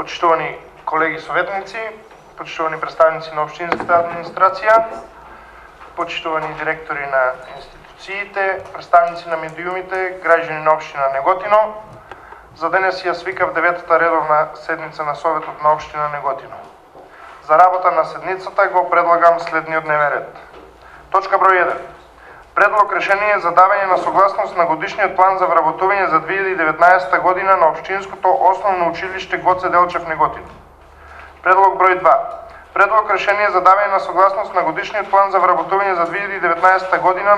почитувани колеги съветници, почитувани представници на общинската администрация, почитувани директори на институциите, представници на медиумите, граждани на община Неготино. За денес я свика в 9-та редовна седница на Советот на община Неготино. За работа на седницата го предлагам следниот дневен ред. Точка број 1. Предлог решение за давање на согласност на годишниот план за вработување за 2019 година на Општинското основно училиште Гоце Делчев Неготино. Предлог број 2. Предлог решение за давање на согласност на годишниот план за вработување за 2019 година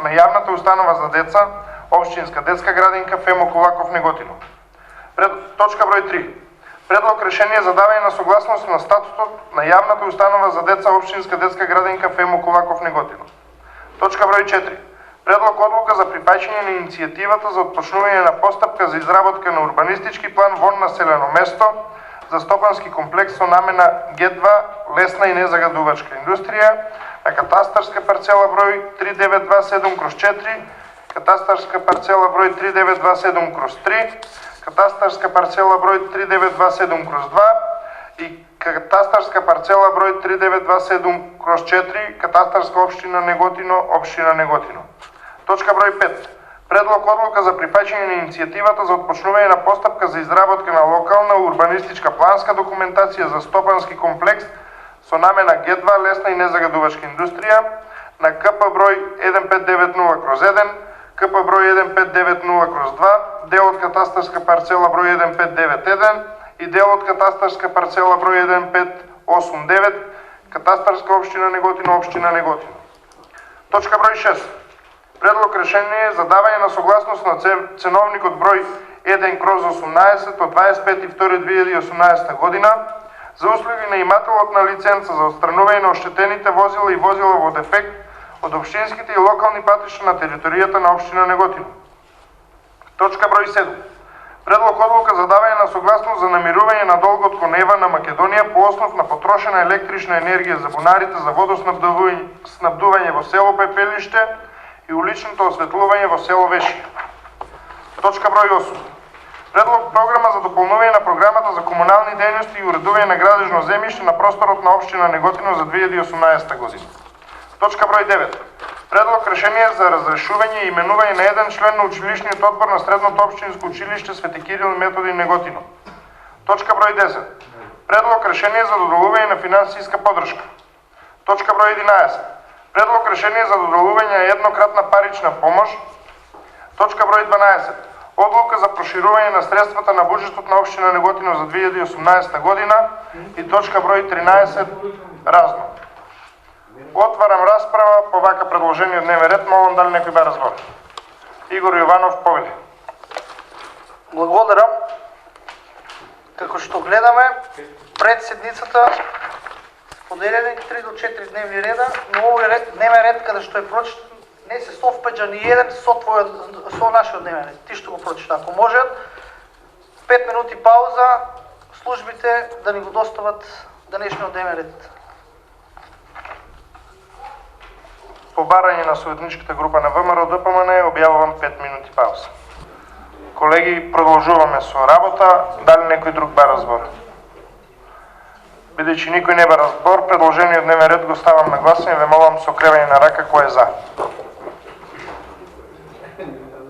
на јавната установа за деца, Општинска детска градинка Фемо Кулаков Неготино. Точка број 3. Предлог решение за давање на согласност на статутот на јавната установа за деца Општинска детска градинка Фемо Кулаков Неготино. Точка број 4. Предлог одлука за припаѓање на иницијативата за отпочнување на постапка за изработка на урбанистички план во населено место за стопански комплекс со намена Г2 лесна и незагадувачка индустрија на катастарска парцела број 3927/4, катастарска парцела број 3927/3, катастарска парцела број 3927/2 и катастарска парцела број 3927/4, катастарска општина Неготино, општина Неготино. Точка број 5. Предлог одлука за припаѓање на иницијативата за отпочнување на постапка за изработка на локална урбанистичка планска документација за стопански комплекс со намена Г2 лесна и незагадувачка индустрија на КП број 1590/1, КП број 1590/2, дел од катастарска парцела број 1591 и дел од катастарска парцела број 1589, катастарска општина Неготино, општина Неготино. Точка број 6. Предлог решение за давање на согласност на ценовникот број 1/18 од 25.2.2018 година за услуги на имателот на лиценца за отстранување на оштетените возила и возила во дефект од општинските и локални патишта на територијата на општина Неготино. Точка број 7. Предлог одлука за давање на согласност за намирување на долгот кон ЕВА на Македонија по основ на потрошена електрична енергија за бунарите за водоснабдување во село Пепелиште и уличното осветлување во село Вешија. Точка број 8. Предлог програма за дополнување на програмата за комунални дејности и уредување на градежно земјиште на просторот на општина Неготино за 2018 година. Точка број 9. Предлог решение за разрешување и именување на еден член на училишниот одбор на Средното општинско училиште Свети Кирил и Методи Неготино. Точка број 10. Предлог решение за доделување на финансиска поддршка. Точка број 11. Предлог решение за доделување еднократна парична помош. Точка број 12. Одлука за проширување на средствата на буџетот на општина Неготино за 2018 година и точка број 13. Разно. Отварам расправа по вака предложениот дневен ред. Молам дали некој ба разбор. Игор Јованов, повели. Благодарам. Како што гледаме, пред седницата поделени 3 до 4 дневни реда, но овој дневен ред каде што е прочитан не се совпаѓа ни еден со нашиот дневен ред. Ти што го прочита, ако можат 5 минути пауза, службите да ни го достават денешниот дневен ред. По барање на советничката група на ВМРО ДПМН објавувам 5 минути пауза. Колеги, продолжуваме со работа. Дали некој друг ба разбор? Бидејќи никој не ба разбор, предложениот дневен ред го ставам на гласање. Ве молам со кревање на рака кој е за.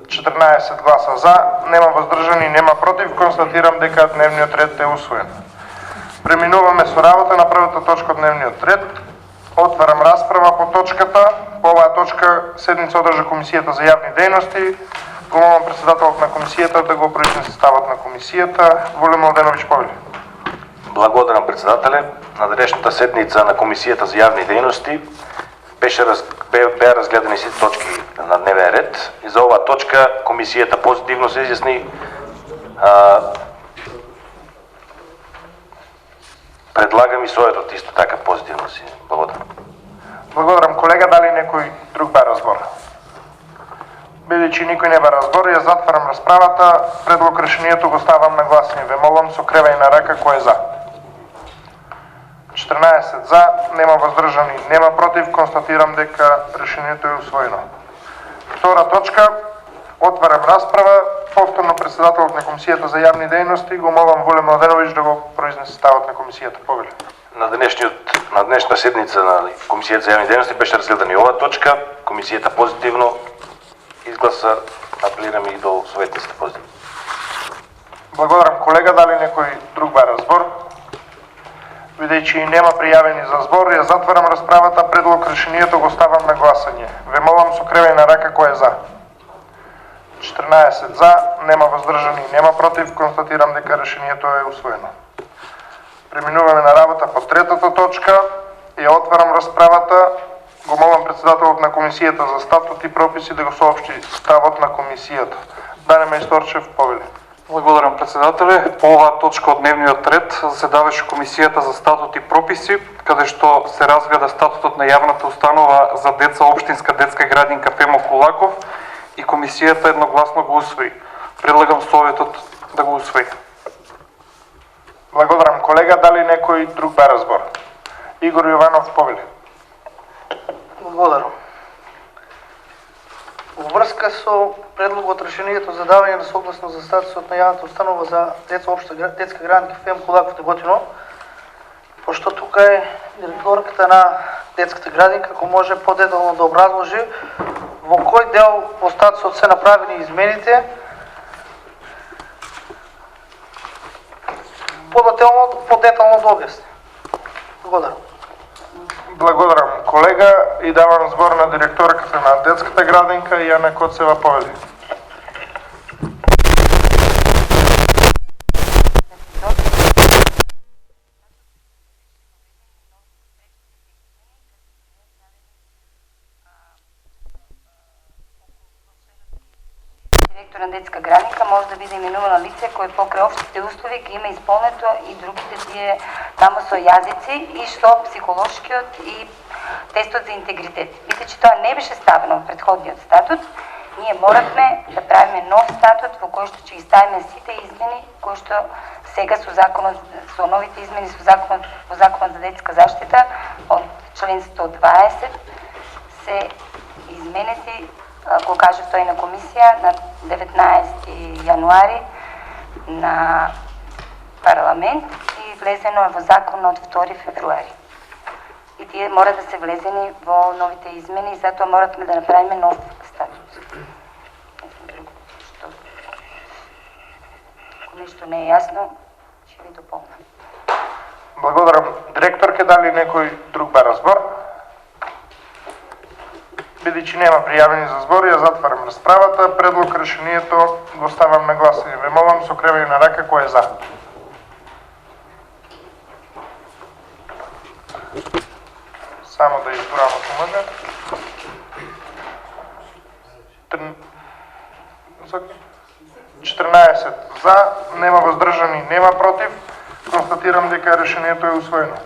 14 гласа за, нема воздржани, нема против. Констатирам дека дневниот ред е усвоен. Преминуваме со работа на првата точка од дневниот ред. Отварам расправа по точката. По оваа точка седница одржа Комисијата за јавни дејности. Го молам председателот на комисијата да го произнесе ставот на комисијата. Воле Младеновиќ, повели. Благодарам, председателе. На денешната седница на Комисијата за јавни дејности беа разгледани сите точки на дневен ред и за оваа точка комисијата позитивно се изјасни. Предлагам и советот исто така позитивно си. Благодарам. Благодарам, колега. Дали некој друг ба разбор? Бидејќи никој не ба разбор, ја затварам расправата. Предлог решението го ставам на гласање. Ве молам со кревање на рака кој е за. 14 за, нема воздржани, нема против. Констатирам дека решението е усвоено. Втора точка. Отварам расправа повторно председателът на Комисията за явни дейности го молам Волен Младенович да го произнесе ставът на комисията. Повеля. На днешната седница на Комисията за явни дейности беше разгледана и ова точка. Комисията позитивно изгласа, апелираме и до съветниците позитивно. Благодарам, колега. Дали некој друг бара збор? Видејќи нема пријавени за збор, ја затварам расправата, предлог решението го ставам на гласање. Ве молам со кревање на рака кој е за. 14 за, нема воздржани, нема против, констатирам дека решението е усвоено. Преминуваме на работа по третата точка. Ја отварам расправата. Го молам председателот на Комисијата за статут и прописи да го соопшти ставот на комисијата. Дане Мајсторчев, повели. Благодарам, председателе. По оваа точка од дневниот ред заседаваше Комисијата за статут и прописи, каде што се разгледа статутот на јавната установа за деца Општинска детска градинка Фемо Кулаков и Комисијата едногласно го усвои. Предлагам Советот да го усвои. Благодарам, колега. Дали некој друг бара збор? Игор Јованов, повели. Благодарам. Во врска со предлогот решението за давање на согласност за статусот на јавната установа за деца Општа детска градинка Фем Кулаков Неготино, пошто тука е директорката на детската градинка, ако може по-детално да образложи во кој дел во статусот се направени измените, по-детално да објасни. Благодарам. Благодарам, колега, и давам збор на директорката на детската градинка Јана Коцева, повели. Директор на детска градинка може да биде именувано лице кој покрај општите услови ги има исполнето и другите тие тамо со јазици и што психолошкиот и тестот за интегритет. Бидејќи тоа не беше ставено во претходниот статут, ние моравме да правиме нов статут во кој што ќе ги ставиме сите измени кои што сега со законот, со новите измени со законот за детска заштита од член 120 се изменети, го кажав тој на комисија на 19 јануари на парламент и влезено е во закон од 2 февруари. И тие мора да се влезени во новите измени и затоа моравме да направиме нов статут. Ако нешто не е јасно, ќе ви дополнам. Благодарам. Директорке, дали некој друг бара збор? Бидејќи нема пријавени за збор, ја затварам расправата. Предлог решението го ставам на гласање. Ве молам со кревање на рака кој е за. Само да изборам ако може. 14 за, нема воздржани, нема против. Констатирам дека решението е усвоено.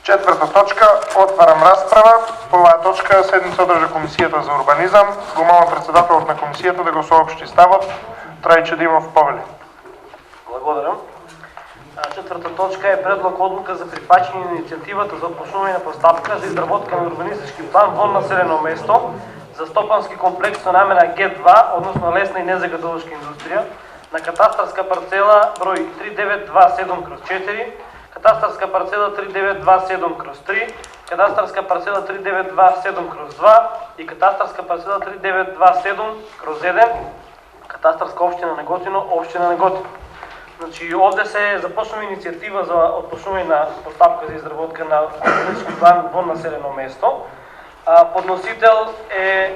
Четврта точка, отварам расправа. По оваа точка седница одржа Комисијата за урбанизам. Го молам председателот на комисијата да го соопшти ставот. Трајче Димов, повели. Благодарам. Четврта точка е предлог одлука за прифаќање на иницијативата за отпочнување на постапка за изработка на урбанистички план во населено место за стопански комплекс со намена Г2, односно лесна и незагадувачка индустрија, на катастарска парцела број 3927/4, катастарска парцела 3927/3, катастарска парцела 3927/2 и катастарска парцела 3927/1, катастарска општина Неготино, општина Неготино. Значи, овде се започнува иницијатива за отпочнување на постапка за изработка на урбанистички план во населено место. Подносител е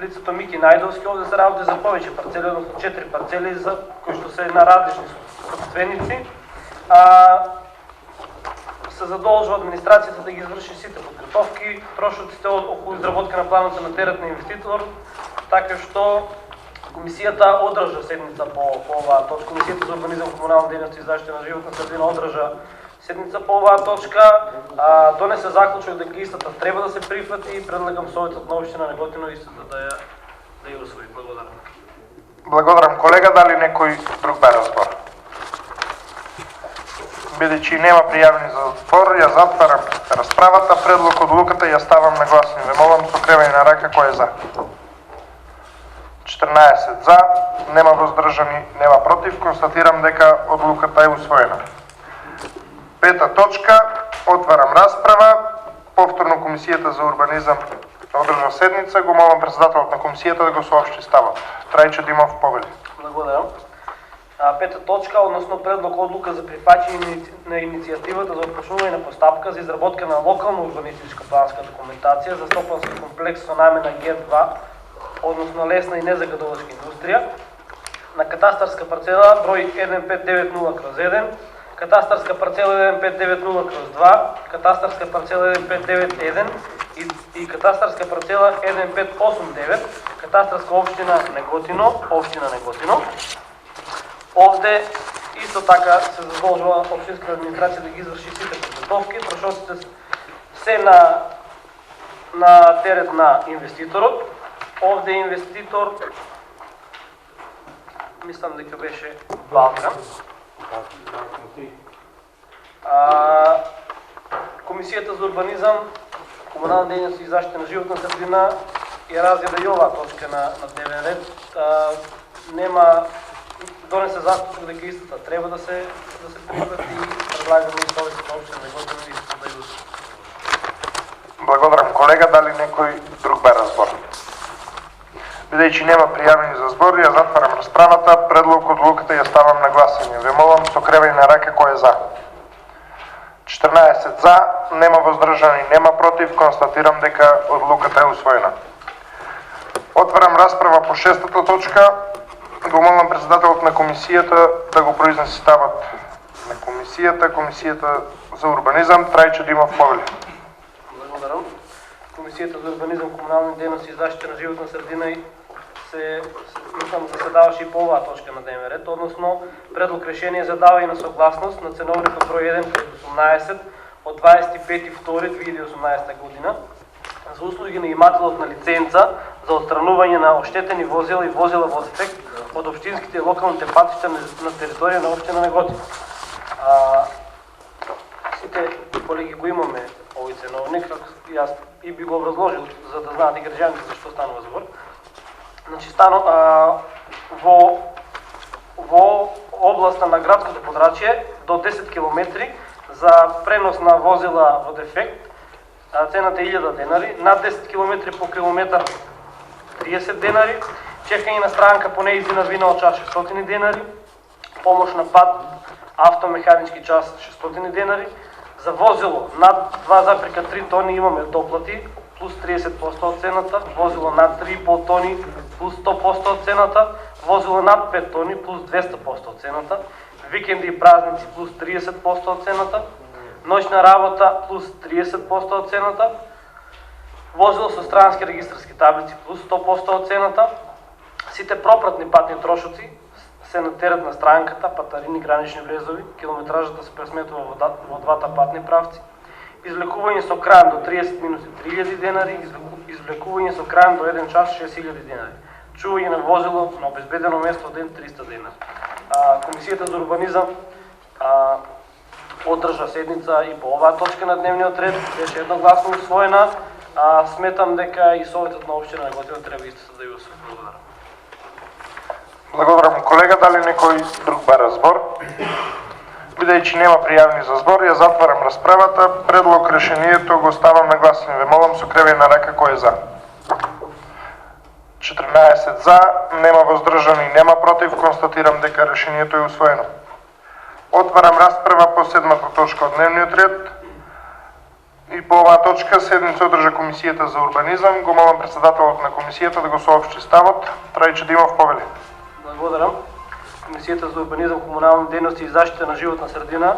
лицето Мики Најдовски. Овде се работи за повеќе парцели, односно 4 парцели за кои што се на различни собственици. Се задолжува администрацијата да ги изврши сите подготовки, трошоците околу изработка на планот на терет на инвеститор, така што комисијата одржа седница по оваа точка. Комисијата за урбанизам, комунална дејност и заштита на животна средина одржа седница по оваа точка, донесе заклучок дека истата треба да се прифати и предлагам Советот на општина Неготино истата да ја усвои. Благодарам. Благодарам, колега. Дали некој друг бара збор? Бидејќи нема пријавени за збор, ја затварам расправата. Предлог одлуката ја ставам на гласање. Ве молам со кревање на рака кој е за. 14 за, нема воздржани, нема против. Констатирам дека одлуката е усвоена. Пета точка, отварам расправа. Повторно Комисијата за урбанизам одржа седница. Го молам председателот на комисијата да го соопшти ставот. Трајчо Димов повели. Благодарам. Пета точка, односно предлог одлука за прифаќање на иницијативата за отпочнување на постапка за изработка на локална урбанистичка планска документација за стопански комплекс со намена Г2, односно лесна и незагадувачка индустрија, на катастарска парцела број 1590/1, катастарска парцела 1590/2, катастарска парцела 1591 и катастарска парцела 1589, катастарска општина Неготино, општина Неготино. Овде исто така се задолжува општинска администрација да ги изврши сите подготовки, трошоците се на терет на инвеститорот. Овде инвеститор мислам дека беше Балкан. Комисијата за урбанизам, комунална дејност и заштита на животна средина ја разгледа и оваа точка на дневен ред. Нема донесе заклучок дека истата треба да се прифати и предлагаме и Столичната општина Неготино да исполнува. Благодарам, колега. Дали некој друг бе разбор? Бидејќи нема пријавени за збор, ја затварам расправата. Предлог одлуката ја ставам на гласање. Ве молам со кревање на рака кој е за. 14 за, нема воздржани, нема против. Констатирам дека одлуката е усвоена. Отварам расправа по шестата точка. Го молам председателот на комисијата да го произнесе ставот на комисијата за урбанизам. Трајчо Димов повели. Благодарам. Комисијата за урбанизам, комунални дејности и заштита на животна средина заседаваше и по оваа точка на дневен ред, односно предлог решение за давање на согласност на ценовник број 1/18 од 25.2.2018 година за услуги на имателот на лиценца за отстранување на оштетени возила и возила во дефект од општинските и локалните патишта на територија на општина Неготино. Сите колеги го имаме овој ценовник, јас и би го образложил за да знаат и граѓаните за што станува збор. Значи во областа на градското подрачје до 10 км за пренос на возила во дефект цената е 1000 денари, над 10 км по километар 30 денари, чекање на странка по неиздина вина од час 600 денари, помош на пат автомеханички час 600 денари, за возило над 2,3 тони имаме доплати плюс 30% од цената, возило над 3,5 тони плюс 100% од цената, возило над 5 тони плюс 200% од цената, викенди и празници плюс 30% од цената, ноќна работа плюс 30% од цената, возило со странски регистарски таблици плюс 100% од цената, сите пропратни патни трошоци се на терет на странката, патарини, гранични влезови, километражата се пресметува во двата патни правци, извлекување со крајм до 30 минути 3000 денари, извлекување со крајм до 1 час 6000 денари, чување на возило на обезбедено место ден 300 денари. Комисијата за урбанизам одржа седница и по оваа точка на дневниот ред, беше едногласно усвоена. Сметам дека и Советот на општина Неготино треба исто да ја усвои. Благодарам. Благодарам, колега. Дали некој друг бе разбор? Бидејќи нема пријавени за збор, ја затварам расправата. Предлог решението го ставам на гласање. Ве молам со кревање на рака кој е за. 14 за, нема воздржани, нема против. Констатирам дека решението е усвоено. Отварам расправа по седмата точка од дневниот ред. И по оваа точка седница одржа Комисијата за урбанизам. Го молам председателот на комисијата да го соопшти ставот. Трајчо Димов повели. Благодарам. Комисијата за урбанизам, комунални дејности и заштита на животна средина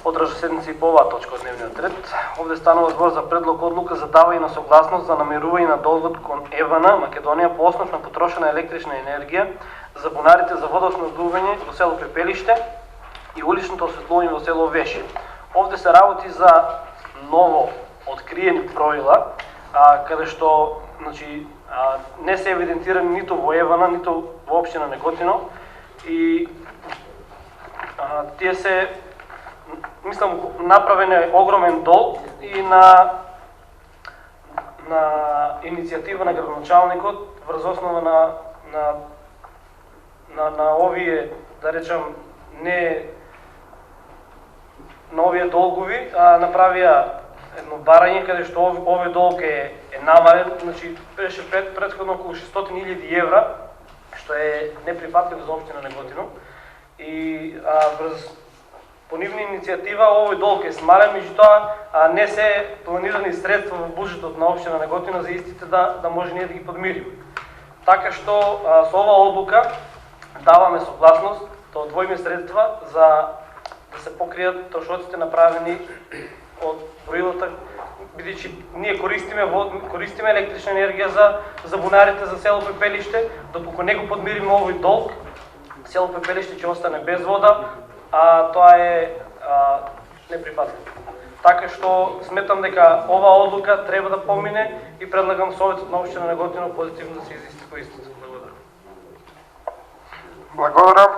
одржа седница и по оваа точка од дневниот ред. Овде станува збор за предлог одлука за давање на согласност за намерување на долгот кон ЕВН Македонија по основ на потрошена електрична енергија за бунарите за водоснабдување во село Пепелиште и уличното осветлување во село Веше. Овде се работи за ново откриени правила, каде што не се евидентирани ниту во Евана, ниту во општина Неготино и тие се, мислам, направен е огромен дол и на иницијатива на градоначалникот врз основа на на овие, да речем, не на овие долгови, направија едно барање каде што овој долг е намален, значи беше претходно околу 600.000 евра, што е неприфатливо за општина Неготино. И врз по нивна иницијатива овој долг е смален, меѓутоа не се планирани средства во буџетот на општина Неготино за истите да може ние да ги подмириме. Така што со оваа одлука даваме согласност да одвоиме средства за да се покријат трошоците направени од броилата, бидејќи ние користиме електрична енергија за бунарите за село Пепелиште, доколку не го подмириме овој долг, село Пепелиште ќе остане без вода, а тоа е неприфатливо. Така што сметам дека оваа одлука треба да помине и предлагам Советот на општина Неготино позитивно да се изјасни по истото. Благодарам. Благодарам.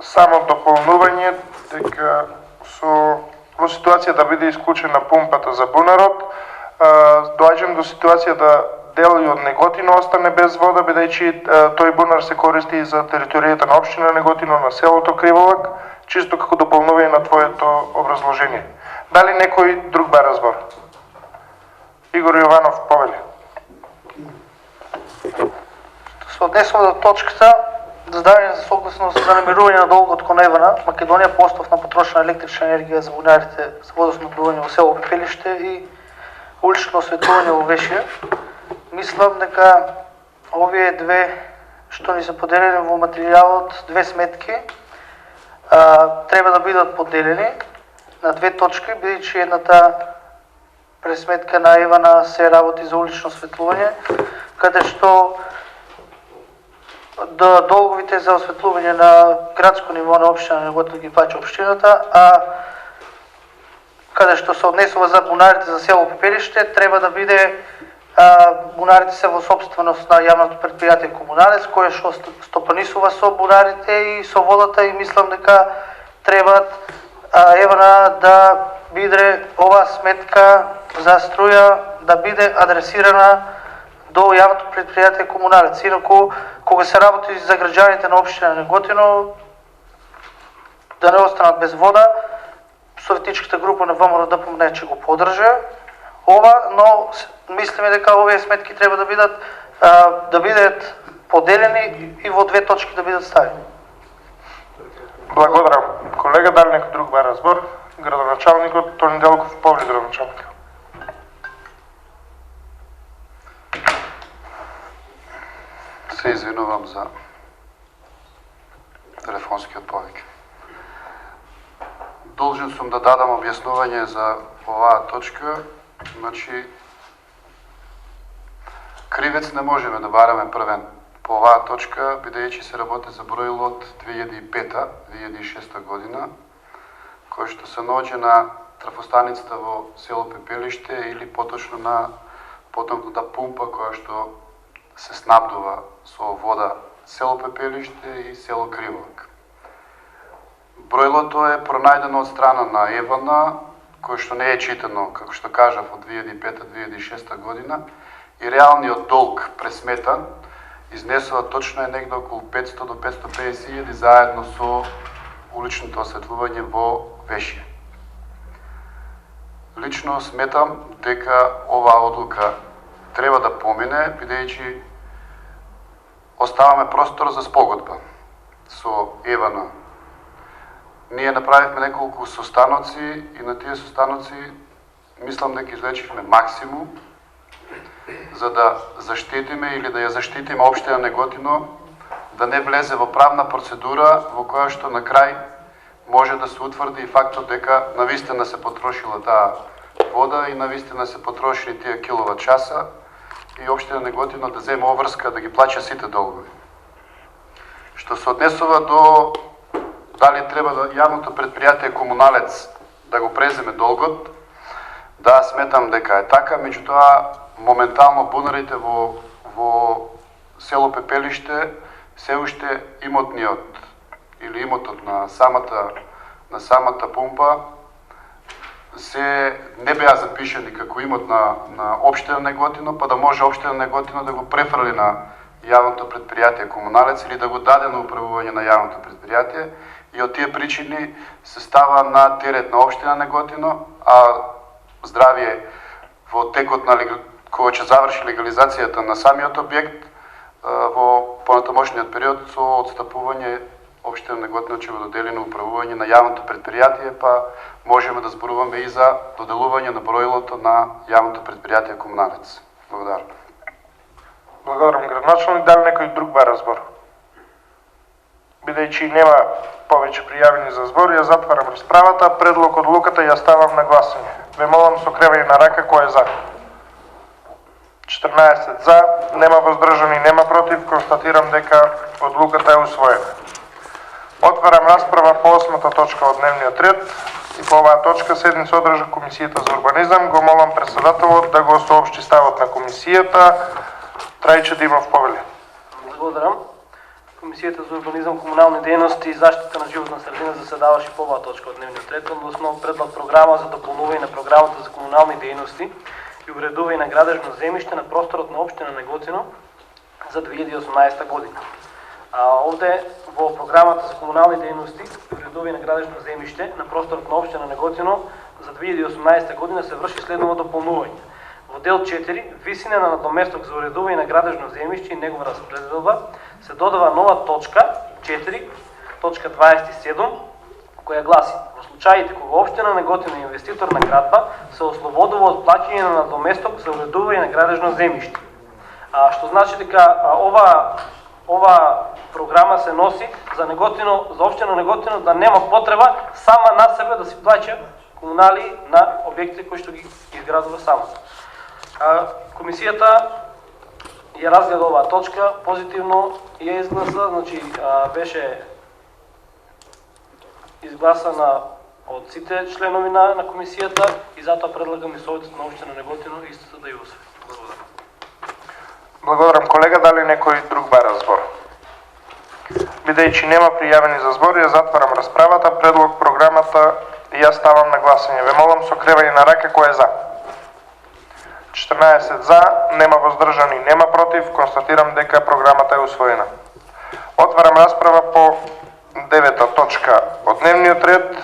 Само дополнување дека во ситуација да биде исклучена пумпата за бунарот, доаѓам до ситуација да дел и од Неготино остане без вода, бидејќи тој бунар се користи и за територијата на општина Неготино, на селото Криволак, чисто како дополнување на твоето образложение. Дали некој друг ба разбор? Игор Јованов, повели. Се однесува до точката за давање за согласност за намирување на долгот кон Евана, Македонија по основ на потрошена електрична енергија за бунарите за водоснабдување во село Пепелиште и улично осветлување во Вешие. Мислам дека овие две што ни се поделени во материјалот, две сметки, треба да бидат поделени на две точки, бидејќи едната пресметка на Евана се работи за улично осветлување, каде што долговите за осветлување на градско ниво на општина Неготино ги плаќа општината, а каде што се однесува за бунарите за село Пепелиште, треба да биде бунарите се во собственост на јавното претпријатие Комуналец, кое што стопанисува со бунарите и со водата, и мислам дека треба Евана да биде оваа сметка за струја да биде адресирана до јавното претпријатие Комуналец. Инаку, кога се работи за граѓаните на општина Неготино, да не останат без вода, Советничката група на ВМРО-ДПМН ќе го поддржа ова, но мислиме дека овие сметки треба да бидат поделени и во две точки да бидат ставени. Благодарам. Колега, дали некој друг ба разбор? Градоначалникот Тони Делков, повели градоначалник. Се извинувам за телефонскиот повик. Должен сум да дадам објаснување за оваа точка. Значи, кривец не можеме да бараме првен по оваа точка, бидејќи се работи за броило од 2005-2006 година, кој што се наоѓа на трафостаницата во село Пепелиште или поточно на потомната пумпа која што се снабдува со вода село Пепелиште и село Криволак. Броилото е пронајдено од страна на Евана, кој што не е читано, како што кажав, од 2005-2006 година, и реалниот долг пресметан изнесува точно е негде околу 500 до 550 илјади заедно со уличното осветлување во Вешие. Лично сметам дека оваа одлука треба да помине, бидејќи оставаме простор за спогодба со Евана. Ние направивме неколку состаноци и на тие состаноци мислам дека извлечивме максимум за да заштитиме или да ја заштитиме општина Неготино да не влезе во правна процедура во која што на крај може да се утврди и фактот дека навистина се потрошила таа вода и навистина се потрошени тие киловат часа и општина Неготино да земе обврска да ги плаќа сите долгови. Што се однесува до дали треба да јавното претпријатие Комуналец да го преземе долгот, да, сметам дека е така, меѓутоа моментално бунарите во село Пепелиште се уште имотниот или имотот на самата пумпа се не беа запишени како имот на општина Неготино, па да може општина Неготино да го префрли на явното предприятие комуналец или да го даде на управување на явното предприятие и од тие причини се става на терет на општина Неготино, а здравје во текот на кога ќе заврши легализацијата на самиот објект во понатамошниот период со отстапување општина Неготино ќе го додели на управување на јавното предпријатие, па можеме да зборуваме и за доделување на броилото на јавното предпријатие комуналец. Благодарам. Благодарам, градоначалник. Дали некој друг бара збор? Бидејќи нема повеќе пријавени за збор, ја затварам расправата. Предлог одлуката ја ставам на гласање. Ве молам со кревање на рака кој е за. 14 за, нема воздржани, нема против. Констатирам дека одлуката е усвоена. Отварам расправа по 8-та точка од дневниот ред и по оваа точка седница одржа Комисијата за урбанизам. Го молам председателот да го соопшти ставот на комисијата. Трајче Димов повели. Благодарам. Комисијата за урбанизам, комунални дејности и заштита на животна средина заседаваше по оваа точка од дневниот ред, односно предлог програма за дополнување на програмата за комунални дејности и уредување на градежно земјиште на просторот на општина Неготино за 2018 година. Овде во програмата за комунални дејности и уредување на градежно земјиште на просторот на општина Неготино за 2018 година се врши следново дополнување. Во дел 4, висина на надоместок за уредување на градежно земјиште и негова распределба, се додава нова точка 4, точка 27, која гласи: во случаите кога општина Неготино е инвеститор на градба, се ослободува од плаќање на надоместок за уредување на градежно земјиште. Што значи дека ова програма се носи за Неготино, за општина Неготино да нема потреба сама на себе да си плаќа комунали на објектите кои што ги изградува сама. Комисијата ја разгледа оваа точка, позитивно ја изгласа, значи беше изгласана од сите членови на комисијата и затоа предлагам и Советот на општина Неготино истото да ја усвои. Благодарам. Благодарам, колега. Дали некој друг бара збор? Бидејќи нема пријавени за збор, ја затварам расправата. Предлог програмата ја ставам на гласање. Ве молам со кревање на рака кој е за. 14 за, нема воздржани, нема против. Констатирам дека програмата е усвоена. Отварам расправа по 9-та точка од дневниот ред.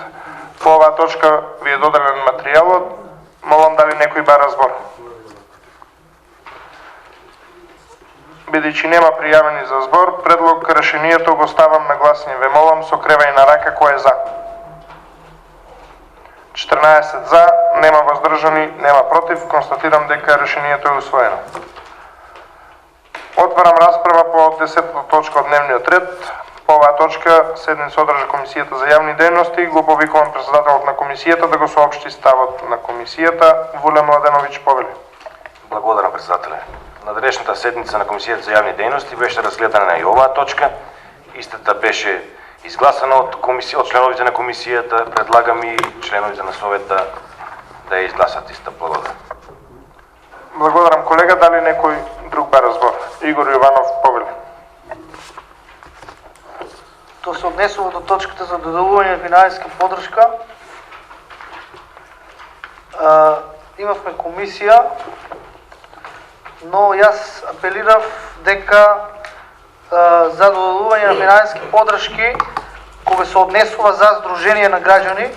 По оваа точка ви е доделен материјалот. Молам дали некој бара збор. Бидејќи нема пријавени за збор, предлог решението го ставам на гласање. Ве молам со кревање на рака кој е за. 14 за, нема воздржани, нема против. Констатирам дека решението е усвоено. Отварам расправа по 10-та точка од дневниот ред. По оваа точка седница одржа Комисијата за јавни дејности. Го повикувам председателот на комисијата да го соопшти ставот на комисијата. Вуле Младеновиќ повели. Благодарам, председателе. На денешната седница на Комисијата за јавни дејности беше разгледана и оваа точка. Истата беше изгласана од членовите на комисијата. Предлагам и членовите на Совета да ја изгласат иста. Благодарам. Благодарам, колега. Дали некој друг бара збор? Игор Јованов повели. То се однесува до точката за доделување на финансиска поддршка. Имавме комисија, но јас апелирав дека за доделување на финансиски поддршки, кога се однесува за Сдружение на граѓани,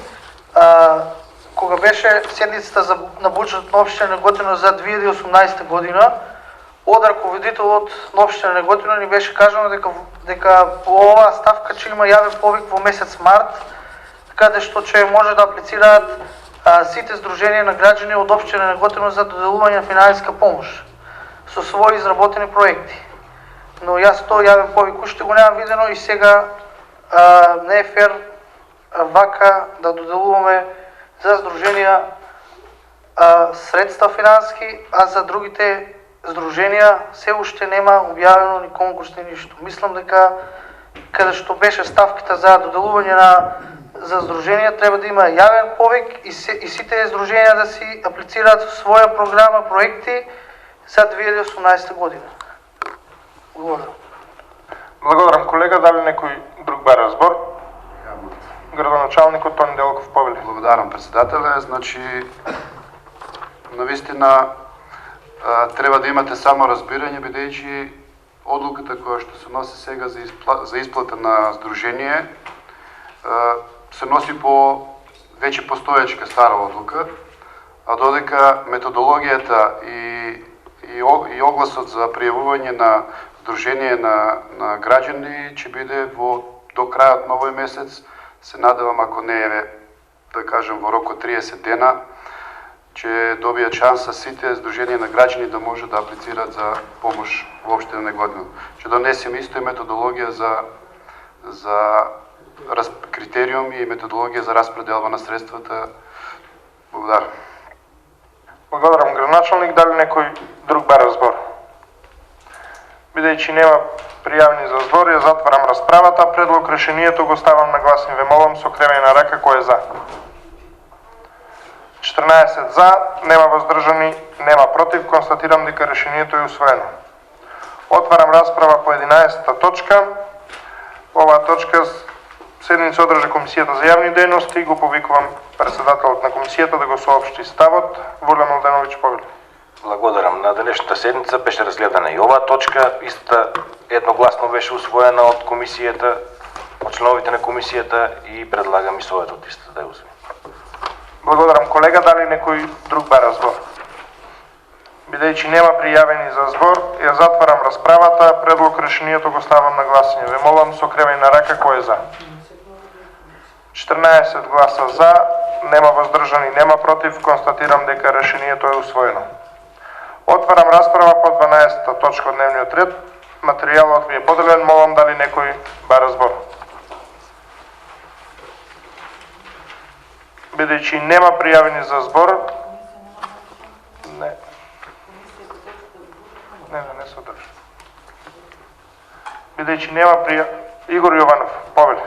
кога беше седницата на буџетот на општина Неготино за 2018 година, од раководителот на општина Неготино ни беше кажано дека по оваа ставка че има јавен повик во месец март, каде што ќе може да аплицираат сите Сдруженија на граѓани од општина Неготино за доделување на финансиска помош со своји изработени проекти. Но јас тој јавен повик уште го немам видено и сега не е фер вака да доделуваме за Сдруженија средства финански, а за другите Сдруженија се уште нема објавено ни конкурс ни ништо. Мислам дека каде што беше ставката за доделување за Сдруженија треба да има јавен повик и сите Сдруженија да си аплицираат своја програма, проекти за 2018 година. Благодарам. Благодарам, колега. Дали некој друг бара збор? Градоначалникот Тони Делков повели. Благодарам, председателе. Значи, навистина треба да имате само разбирање, бидејќи одлуката која што се носи сега за исплата на здружение се носи по веќе постоечка стара одлука, а додека методологијата и огласот за пријавување на здружение на граѓани ќе биде до крајот на овој месец. Се надевам, ако не е, да кажем, во рок од 30 дена, ќе добијат шанса сите здруженија на граѓани да може да аплицираат за помош во општина Неготино. Ќе донесеме исто и методологија за критериуми и методологија за распределба на средствата. Благодарам. Благодарам, градоначалник. Дали некој друг бара збор? Бидејќи нема пријавени за збор, ја затварам расправата. Предлог решението го ставам на гласни. Ве молам со кревење на рака кој е за. 14 за, нема воздржани, нема против. Констатирам дека решението е усвоено. Отварам расправа по 11-та точка. Оваа точка седница одржа Комисијата за јавни дејности. Го повикувам председателот на комисијата да го соопшти ставот. Воле Младеновиќ, повели. Благодарам. На денешната седница беше разгледана и оваа точка. Истата едногласно беше усвоена од комисијата, од членовите на комисијата и предлагам и советот истата да ја усвои. Благодарам, колега. Дали некој друг бара збор? Бидејќи нема пријавени за збор, ја затварам расправата. Предлог решението го ставам на гласање. Ве молам со кревење на рака кој е за. 14 гласа за, нема воздржани, нема против. Констатирам дека решението е усвоено. Отварам расправа по 12-та точка од дневниот ред. Материјалот ви е поделен. Молам дали некој бара збор. Бидејќи нема пријавени за збор, не се одржа. Бидејќи нема Игор Јованов, повели.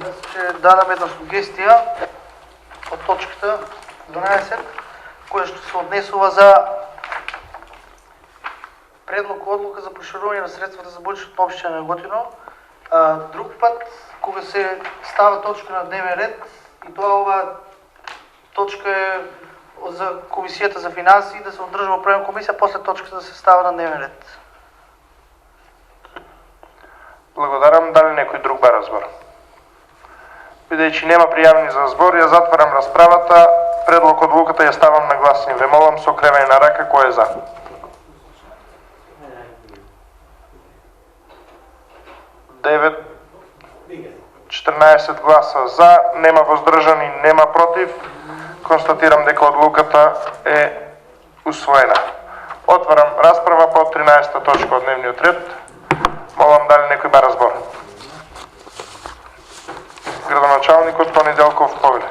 Јас ќе дадам една сугестија од точката 12, која што се однесува за предлог одлука за проширување на средствата за буџетот на општина Неготино. Друг пат, кога се става точка на дневен ред, и тоа ова точка е за Комисијата за финанси да се одржа во правна комисија, после точката да се става на дневен ред. Благодарам. Дали некој друг бара збор? Бидејќи нема пријавени за збор, ја затварам расправата. Предлог одлуката ја ставам на гласање. Ве молам со кревење на рака кој е за. 14 гласа за, нема воздржани, нема против. Констатирам дека одлуката е усвоена. Отварам расправа по 13-та точка од дневниот ред. Молам дали некој бара збор. Градоначалникот Тони Делков, повели.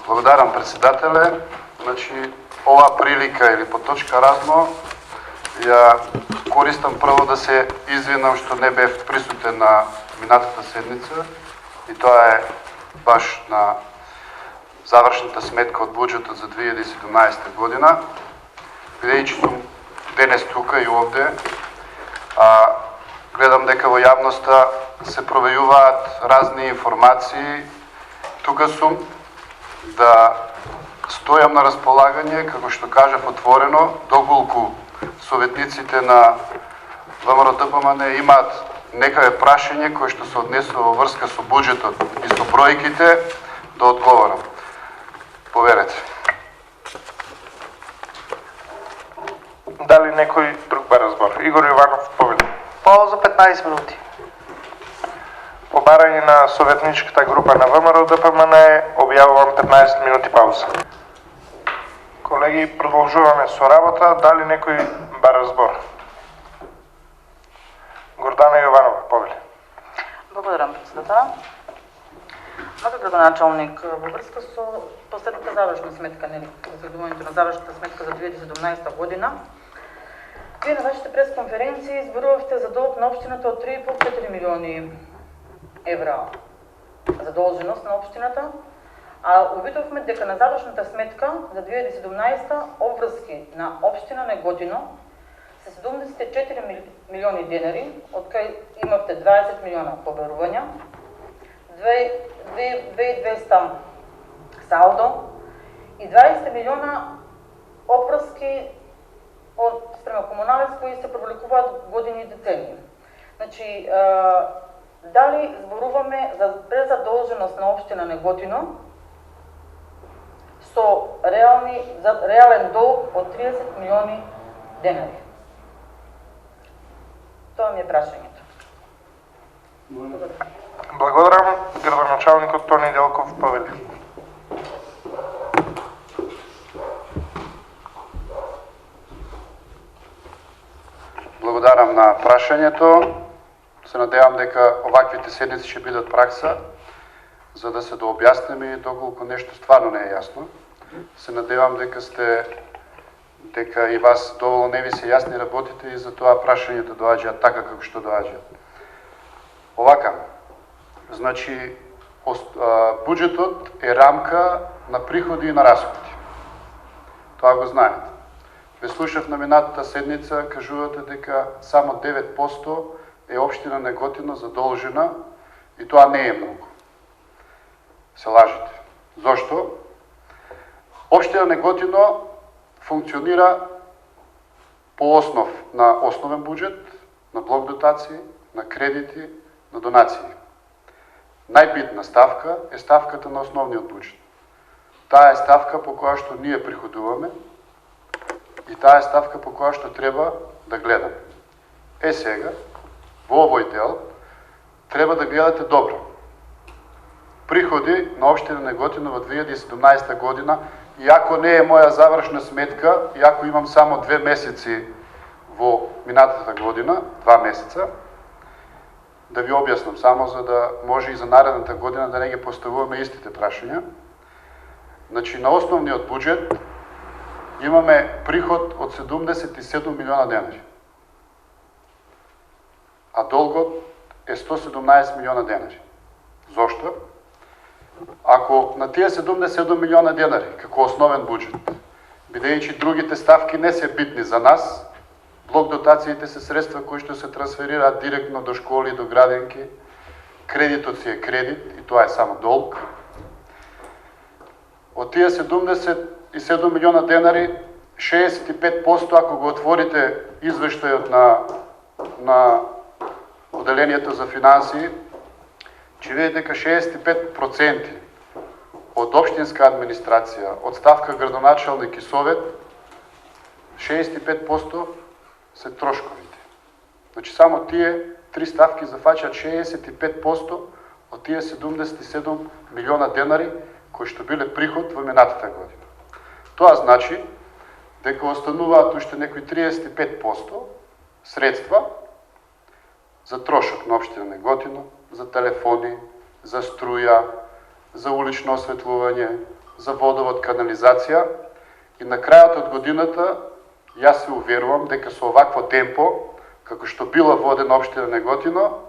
Благодарам, председателе. Значи, оваа прилика или по точка разно ја користам прво да се извинам што не бев присутен на минатата седница, и тоа е баш на завршната сметка од буџетот за 2017 година, бидејќи сум денес тука и овде, гледам дека во јавноста се провејуваат разни информации. Тука сум да стојам на располагање, како што кажав отворено, доколку советниците на ВМРО-ДПМН имаат некое прашање кое што се однесува во врска со буџетот и со бројките, да одговорам. Поверете. Дали некој друг бара збор? Игор Јованов, повели. Пауза 15 минути. По барање на советничката група на ВМРО-ДПМН објавувам 15 минути пауза. Колеги, продолжуваме со работа. Дали некој бара збор? Гордана Јованова, повели. Благодарам, председател. Како градоначалник, во врска со последната завршна сметка, разгледувањето на завршната сметка за 2017 година, вие на вашите пресконференции зборувавте за долг на општината од 3,5-4 милиони евра задолженост на општината, а увидовме дека на завршната сметка за 2017 обврски на општина Неготино се 74 милиони денари, од кај имавте 20 милиона побарувања, 2200 салдо и 20 милиона опврски спрема комуналец кои се провлекуваат години и децении. Значи, дали зборуваме за презадолженост на општина Неготино со реален долг од 30 милиони денари? Тоа ми е прашањето. Благодарам. Градоначалникот Тони Делков повели. Благодарам на прашањето. Се надевам дека оваквите седници ќе бидат пракса, за да се дообјасниме и доколку нешто стварно не е јасно. Се надевам дека и вас доволно не ви се јасни работите и затоа прашањето доаѓаат така како што доаѓаат. Овака, значи, буџетот е рамка на приходи и на расходи. Тоа го знаете. Ве слушав на минатата седница, кажувате дека само 9% е општина Неготино задолжена и тоа не е многу. Се лажите. Зошто? Општина Неготино функционира по основ на основен буџет, на блок дотации, на кредити, на донации. Најбитна ставка е ставката на основниот буџет. Таа е ставка по која што ние приходуваме и таа е ставка по која што треба да гледаме. Сега, во овој дел, треба да гледате добро. Приходи на општина Неготино во 2017 година, иако не е моја завршна сметка, иако имам само 2 месеци во минатата година, 2 месеца, да ви објаснам само за да може и за наредната година да не ги поставуваме истите прашања. Значи, на основниот буџет имаме приход од 77 милиона денари, а долгот е 117 милиона денари. Зошто? Ако на тие 77 милиона денари, како основен буџет, бидејќи другите ставки не се битни за нас, блок дотациите се средства кои што се трансферираат директно до школи и до градинки, кредитот си е кредит и тоа е само долг. Од тие 77 милиона денари, 65% ако го отворите извештајот на Оделението за финансии, ќе видите дека 65% од општинска администрација, од ставка градоначалник и совет, 65% се трошковите. Значи само тие три ставки зафаќаат 65% од тие 77 милиона денари кои што биле приход во минатата година. Тоа значи дека остануваат уште некои 35% средства за трошок на општина Неготино, за телефони, за струја, за улично осветлување, за водовод, канализација и на крајот од годината јас се уверувам дека со овакво темпо, како што била водена општина Неготино,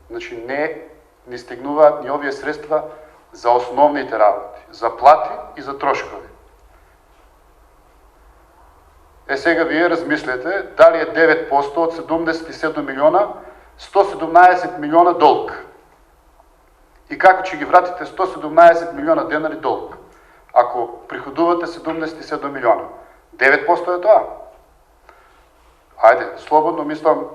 значи не ни стигнуваат ни овие средства за основните работи, за плати и за трошкови. Сега вие размислете дали е 9% од 77 милиона, 117 милиона долг. И како ќе ги вратите 117 милиона денари долг, ако приходувате 77 милиона? 9% е тоа. Ајде, слободно мислам,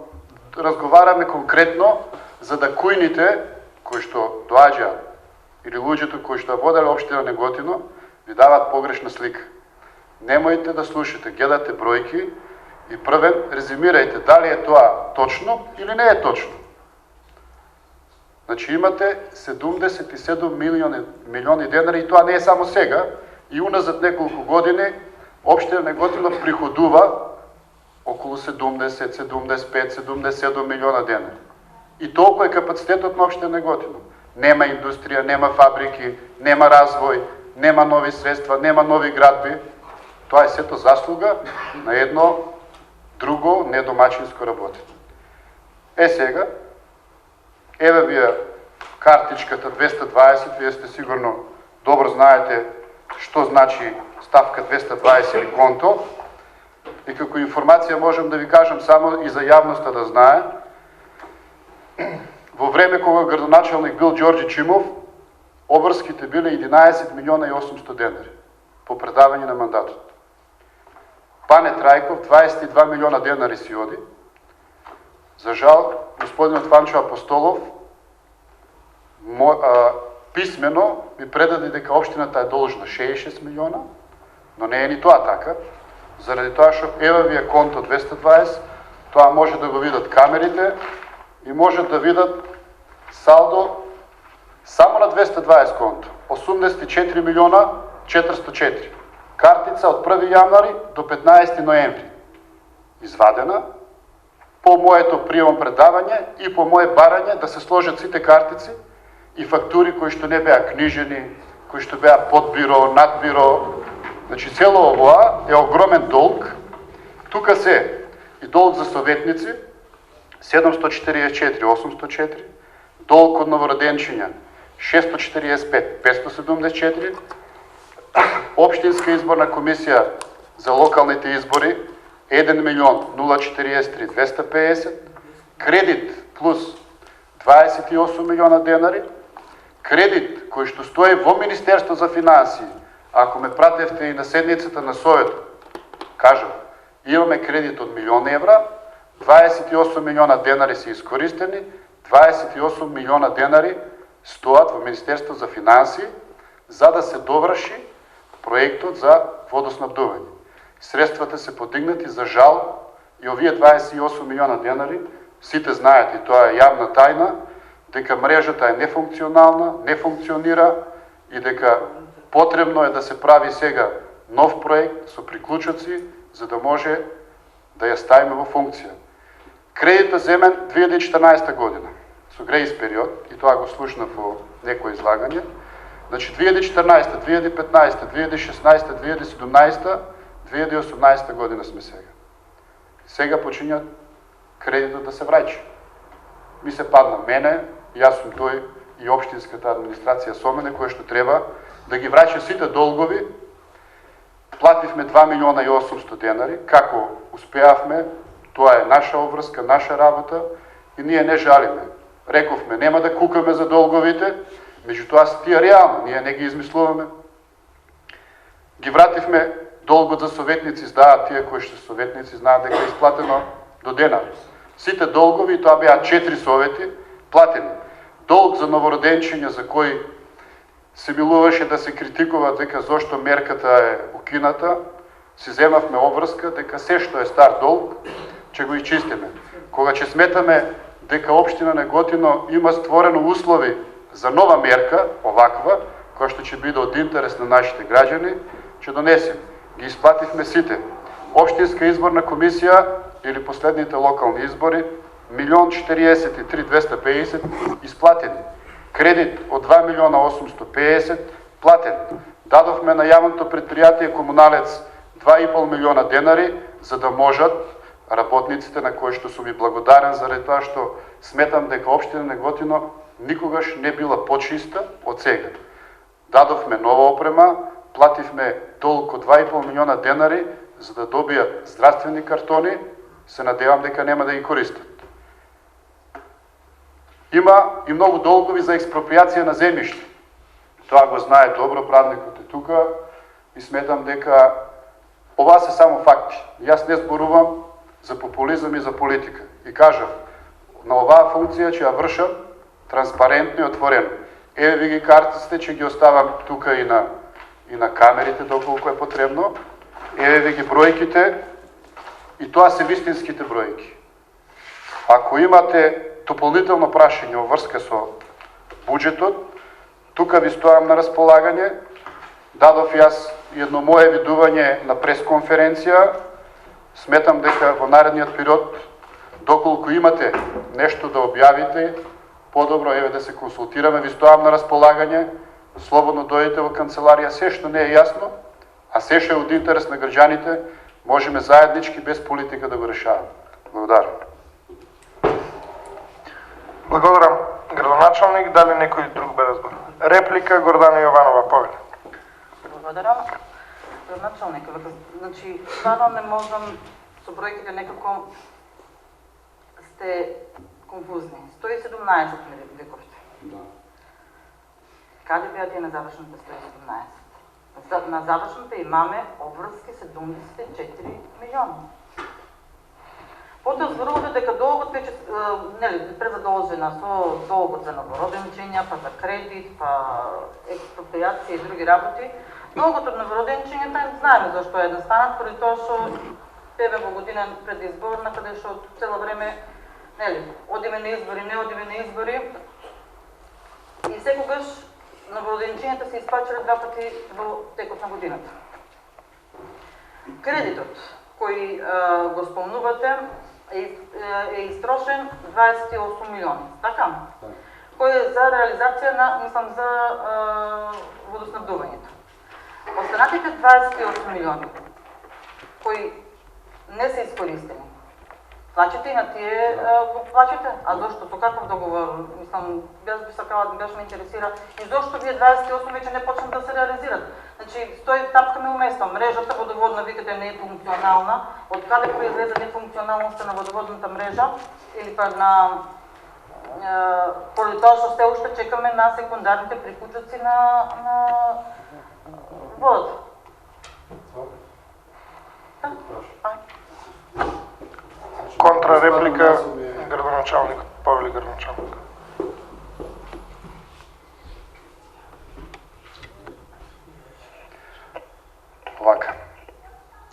разговараме конкретно за да кујните кои што доаѓаат или луѓето кои што воделе општина Неготино ви даваат погрешна слика. Немојте да слушате, гледате бројки и првен резимирајте дали е тоа точно или не е точно. Значи имате 77 милиони денари и тоа не е само сега, и уназад неколку години општина Неготино приходува околу 70, 75, 77 милиона денари. И толку е капацитетот на општина Неготино. Нема индустрија, нема фабрики, нема развој, нема нови средства, нема нови градби. Тоа е сето заслуга на едно друго недомачинско работење. Сега, еве вие картичката 220, вие сте сигурно добро знаете што значи ставка 220 или конто. И како информација можам да ви кажам само и за јавноста да знае, во време кога градоначалник бил Ѓорѓи Чимов, обврските биле 11 милиона и 800 денари по предавање на мандатот. Пане Трајков, 22 милиона денари си оди. За жал, господинот Ванчо Апостолов писмено ми предаде дека општината е должна 66 милиона, но не е ни тоа така, заради тоа што ева ви е конто 220, тоа може да го видат камерите и може да видат салдо само на 220 конто, 84 милиона 404. Картица од 1 јануари до 15 ноември. Извадена, по моето приемно предавање и по мое барање да се сложат сите картици и фактури кои што не беа книжени, кои што беа под бюро, над бюро. Значи цело ова е огромен долг. Тука се и долг за советници 744 804, долг од новороденчиња 645 574, Општинска изборна комисија за локалните избори 1 милион 043 250, кредит плюс 28 милиона денари, кредит кој што стои во Министерство за финансии. Ако ме пратевте и на седницата на Советот, кажам, имаме кредит од милион евра, 28 милиона денари се искористени, 28 милиона денари стоат во Министерство за финансии за да се доврши проектот за водоснабдување. Средствата се подигнати, за жал, и овие 28 милиона денари, сите знаат и тоа е јавна тајна, дека мрежата е нефункционална, не функционира и дека потребно е да се прави сега нов проект со приклучоци, за да може да ја ставиме во функција. Кредитот земен 2014 година, со грејс период, и тоа го слушнав во некој излагање. Значи 2014, 2015, 2016, 2017, 2018 година сме сега. Сега почињат кредитот да се враќа. Ми се падна мене, јас сум тој и општинската администрација со мене, која што треба да ги враќа сите долгови. Плативме 2 милиона и 800 денари, како успеавме, тоа е наша обврска, наша работа и ние не жалиме. Рековме, нема да кукаме за долговите, меѓутоа се тие реално, ние не ги измислуваме. Ги вративме долгот за советници, знаат тие кои што советници, знаат дека е исплатено до денар. Сите долгови, тоа беа 4 совети, платени. Долг за новороденчиња за кој се милуваше да се критикува дека зошто мерката е укината, си земавме обврска дека се што е стар долг, ќе го изчистиме. Кога ќе сметаме дека општина Неготино има створено услови за нова мерка, оваква, која што ќе биде од интерес на нашите граѓани, ќе донесем. Ги исплативме сите. Општинска изборна комисија или последните локални избори 1 43 250 исплатени. Кредит од 2 милиона 850 платен. Дадовме на јавното предпријатие Комуналец 2,5 милиона денари за да можат работниците, на кои што сум и благодарен заради тоа што сметам дека општина Неготино никогаш не била почиста од сега. Дадовме нова опрема, плативме долг од 2,5 милиона денари за да добијат здравствени картони, се надевам дека нема да ги користат. Има и многу долгови за експроприација на земјиште. Тоа го знае добро, правникот е тука и сметам дека ова се само факти. Јас не зборувам за популизам и за политика. И кажав, на оваа функција ќе ја вршам транспарентно и отворено. Еве ви ги картиците, ќе ги оставам тука и на камерите доколку е потребно. Еве ви ги бројките и тоа се вистинските бројки. Ако имате дополнително прашање во врска со буџетот, тука ви стојам на располагање. Дадов јас едно мое видување на пресконференција. Сметам дека во наредниот период, доколку имате нешто да објавите, подобро еве да се консултираме, ви стојам на располагање. Слободно дојдете во канцеларија, се што не е јасно, а се што е од интерес на граѓаните, можеме заеднички без политика да го решаваме. Благодарам. Благодарам, градоначалник. Дали некој друг бе разбор? Реплика, Гордана Јованова, повеќе. Благодарам. Градоначалник, значи, стварно не можам со бројките некако сте конфузни. 117 ми рековте. Да. Каде беа тие на завршените 117? На завршната имаме обврски 74 милиона. Потоа зборувате дека долгот веќе презадолжена со долгот за новороденчиња, па за кредит, па експроприација и други работи. Долгот од новороденчињата знаеме зашто е настанат, поради тоа што еве во година предизборна, каде што цело време одиме на избори, не одиме на избори. И секогаш новороденчињата се исплаќале 2 пати во текот на годината. Кредитот кој го спомнувате е истрошен 28 милиони, така? Кој е за реализација на, мислам, за водоснабдувањето. Останатите 28 милиони кои не се искористени, плачете и на тие го плачете, а зашто, со каков договор, мислам, баш ме интересира, и зашто вие 28 веќе не почнат да се реализират. Значи, стои тапкаме уместо, мрежата водоводна, викате, не е функционална, од каде произлезе нефункционалноста на водоводната мрежа, или па на поради тоа што се уште чекаме на секундарните приклучоци на водата. Контрареплика, градоначалник, Павле градоначалник. Овака.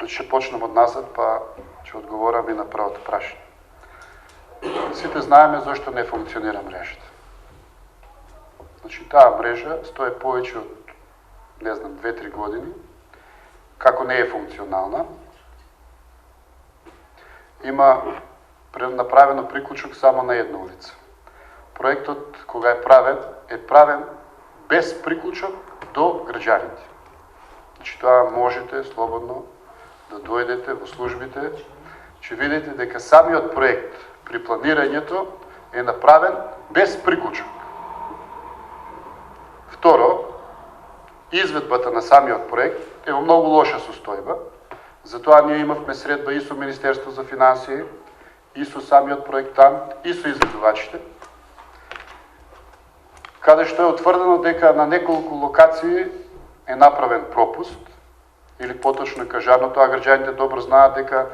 Ще почнем од назад, па ќе одговорам и на првото прашање. Сите знаеме зашто не функционира мрежата. Значи, таа мрежа стои повеќе од, не знам, 2-3 години, како не е функционална. Има направено приклучок само на една улица. Проектот, кога е правен без приклучок до граѓаните. Значи, тоа можете слободно да дојдете во службите, ќе видите дека самиот проект при планирањето е направен без приклучок. Второ, изведбата на самиот проект е во многу лоша состојба, затоа ние имавме средба и со Министерство за финансии, и со самиот проектант, и со изведувачите, каде што е утврдено дека на неколку локации е направен пропуст, или поточно кажано, тоа граѓаните добро знаат дека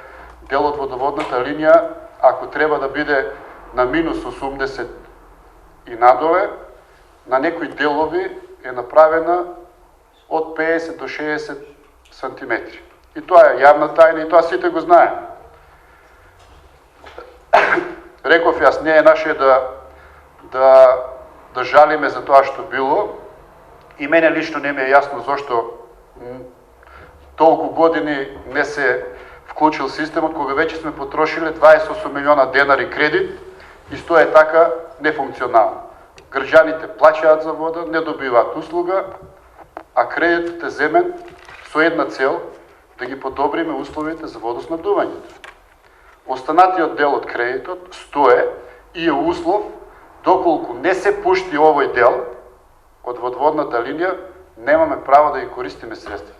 дел од водоводната линија, ако треба да биде на минус 80 и надоле, на некои делови е направена од 50 до 60 сантиметри. И тоа е јавна тајна и тоа сите го знаем. Реков јас, не е наше да жалиме за тоа што било, и мене лично не ми е јасно зашто толку години не се вклучил системот, кога веќе сме потрошиле 28 милиона денари кредит и стои така нефункционално. Граѓаните плаќаат за вода, не добиваат услуга, а кредитот е земен со една цел да ги подобриме условите за водоснабдувањето. Останатиот дел од кредитот стое и е услов доколку не се пушти овој дел од водоводната линија, немаме право да ги користиме средствата.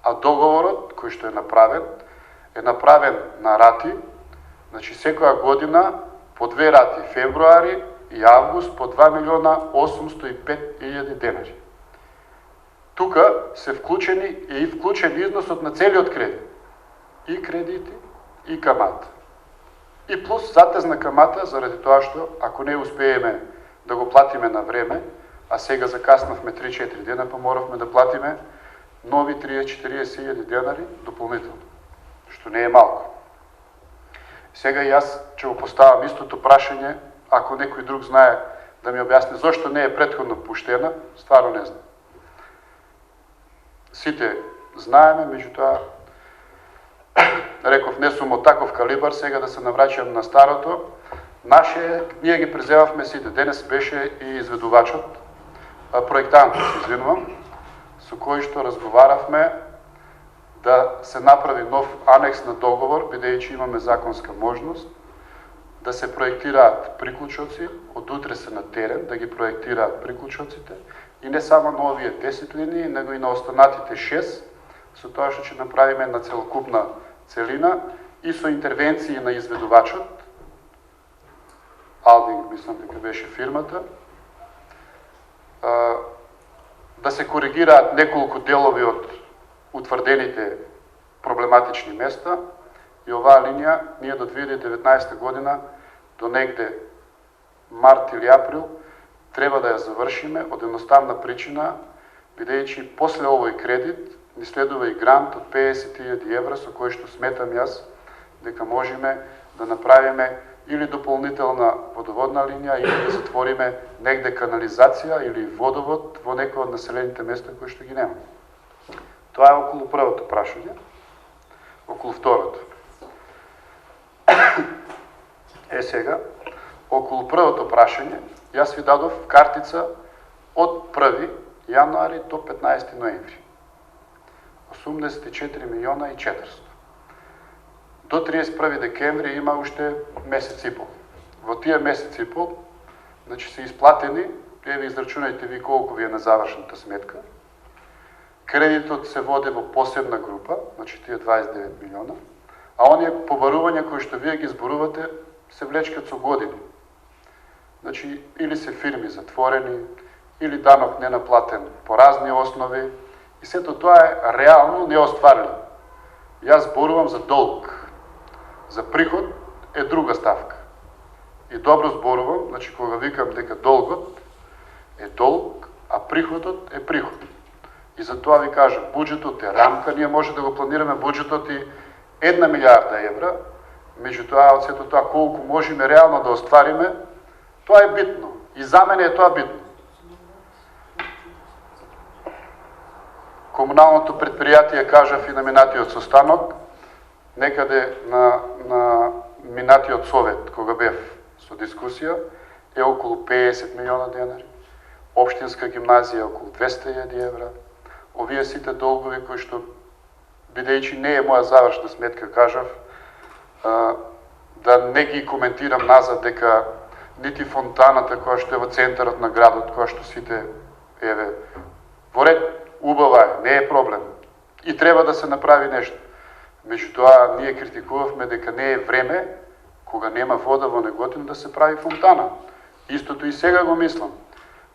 А договорот кој што е направен на рати, значи секоја година по 2 рати, февруари и август, по 2 милиона 805 илјади денари. Тука е вклучен износот на целиот кредит. И кредити, и камата. И плюс затезна камата, заради тоа што, ако не успееме да го платиме на време, а сега закаснавме 3-4 дена, па моравме да платиме нови 30-40 илјади денари дополнително, што не е малко. Сега и јас ќе го поставам истото прашање, ако некој друг знае да ми објасни зошто не е претходно пуштена, стварно не знам. Сите знаеме, меѓутоа, реков, не сум од таков калибар, сега да се навраќам на старото. Ние ги преземавме сите. Денес беше и изведувачот, проектантот, извинувам, со кој што разговаравме да се направи нов анекс на договор, бидејќи имаме законска можност, да се проектираат приклучоци, од утре се на терен, да ги проектираат приклучоците, и не само на овие 10 линии, него и на останатите 6, со тоа што ќе направиме на целокупна целина и со интервенции на изведувачот, Алдинг, мислам дека беше фирмата, да се коригираат неколку делови од утврдените проблематични места и оваа линија ние до 2019 година до негде март или април треба да ја завршиме од едноставна причина, бидејќи после овој кредит ни следува и грант од 50.000 евра со кој што сметам јас дека можеме да направиме или дополнителна водоводна линија или да затвориме негде канализација или водовод во некој од населените места кои што ги нема. Тоа е околу првото прашање. Околу второто. Сега, околу првото прашање, јас ви дадов картица од 1 јануари до 15 ноември. 84 милиона и 400. До 31 декември има уште месец и пол. Во тие месец и пол, значи се исплатени, еве израчунајте ви колку ви е на завршната сметка. Кредитот се води во посебна група, значи тие 29 милиона, а оние побарувања кои што вие ги зборувате се влечкат со години. Значи, или се фирми затворени, или данок ненаплатен по разни основи, и сето тоа е реално неостварливо. Јас зборувам за долг. За приход е друга ставка. И добро зборувам, значи кога викам дека долгот е долг, а приходот е приход. И за тоа ви кажам, буџетот е рамка, ние може да го планираме буџетот и 1 милиарда евра, меѓутоа од сето тоа колку можеме реално да оствариме, тоа е битно. И за мене е тоа битно. Комуналното предпријатие, кажав и на минатиот состанок, некаде на минатиот совет, кога бев со дискусија, е околу 50 милиона денари. Општинска гимназија околу 200.000 евра. Овие сите долгови кои што, бидејќи не е моја завршна сметка, кажав, да не ги коментирам назад дека нити фонтаната која што е во центарот на градот, која што сите, еве, во ред, убава е, не е проблем. И треба да се направи нешто. Меѓутоа, ние критикувавме дека не е време, кога нема вода во Неготино, да се прави фонтана. Истото и сега го мислам.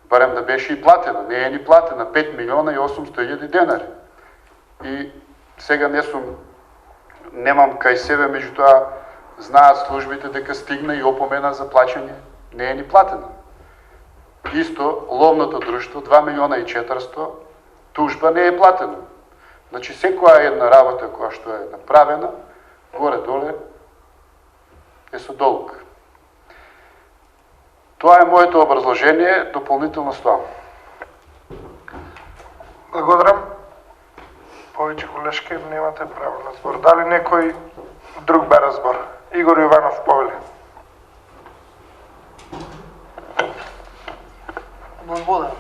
Барем да беше и платена. Не е ни платена. 5 милиона и 800.000 денари. И сега немам кај себе, меѓутоа знаат службите дека стигна и опомена за плаќање. Не е ни платена. Исто, ловното друштво, 2 милиона и 400, тужба не е платена. Значи, секоја една работа која што е направена, горе-доле, е со долг. Тоа е моето образложение, дополнително с тоа. Благодарам. Повеќе колешки немате право на збор. Дали некој друг бара збор? Игор Јованов, повеле. Благодарам.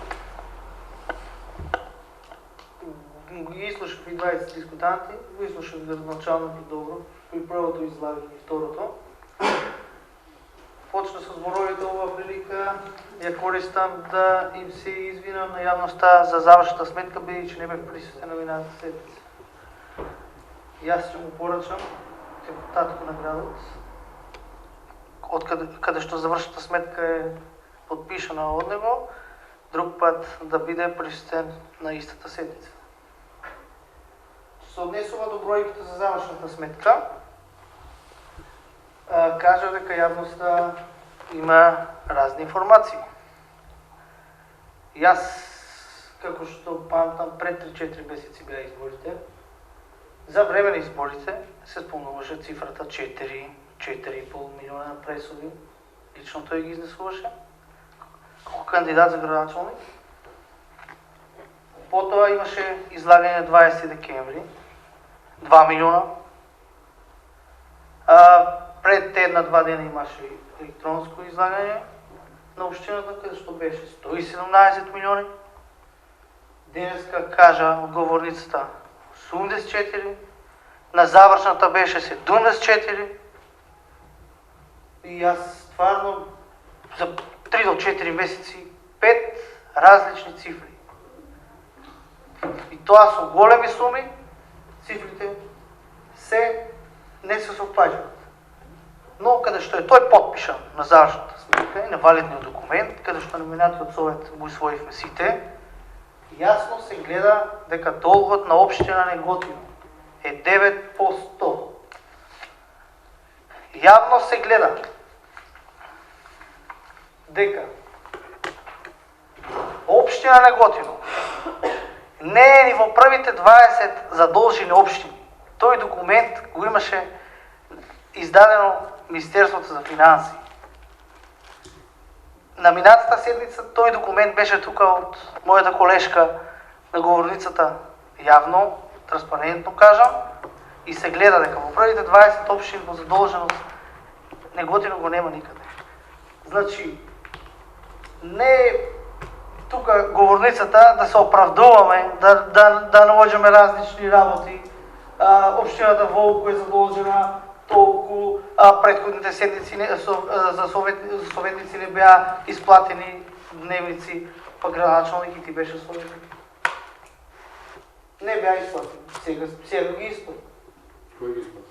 Ги изслушав и 20 дискутанти, го изслушав градоначалникот добро, при првото излагање и второто. Почна со зборовите ова прилика, ја користам да им се извинам на јавноста за завршната сметка, бидејќи не бев присутен на минатата седмица. Јас ќе му порачам депутатот на градот, каде што завршната сметка е подпишана од него, друг пат да биде присутен на истата седмица. Се однесува до бројките за завршната сметка, кажа дека јавноста има разни информации. Јас, како што памтам, пред 3-4 месеци беа изборите. За време на изборите се спомнуваше цифрата 4,5 милиона на пресуди. Лично тој ги изнесуваше како кандидат за градоначалник. Потоа имаше излагање 20 декември, 2 милиона. Пред една-два дена имаше електронско излагање на општината, каде што беше 117 милиони. Денеска кажа одговорницата 84, на завршната беше 74. И јас стварно за 3 до 4 месеци 5 различни цифри. И тоа со големи суми, цифрите не се совпаѓаат. Но каде што е тој подпишан на завршната сметка и на валидниот документ, каде што на минатиот совет го усвоивме сите, Ясно се гледа дека долгот на општина Неготино е 9%. Јавно се гледа дека општина Неготино не е ни во првите 20 задолжени општини. Тој документ го имаше издадено Министерството за финанси. На минатата седмица тој документ беше тука од мојата колешка на говорницата јавно, транспарентно кажам, и се гледа дека во првите 20 општини по задолженост Неготино го нема никаде. Значи, не е тука говорницата да се оправдуваме, да наоѓаме различни работи. Општината Волко е задолжена толку, предходните седмици за советници не беа изплатени дневници, па градоначалник и ти беше советник. Не беа изплатени. Сега ги изплати. Кој ги изплати?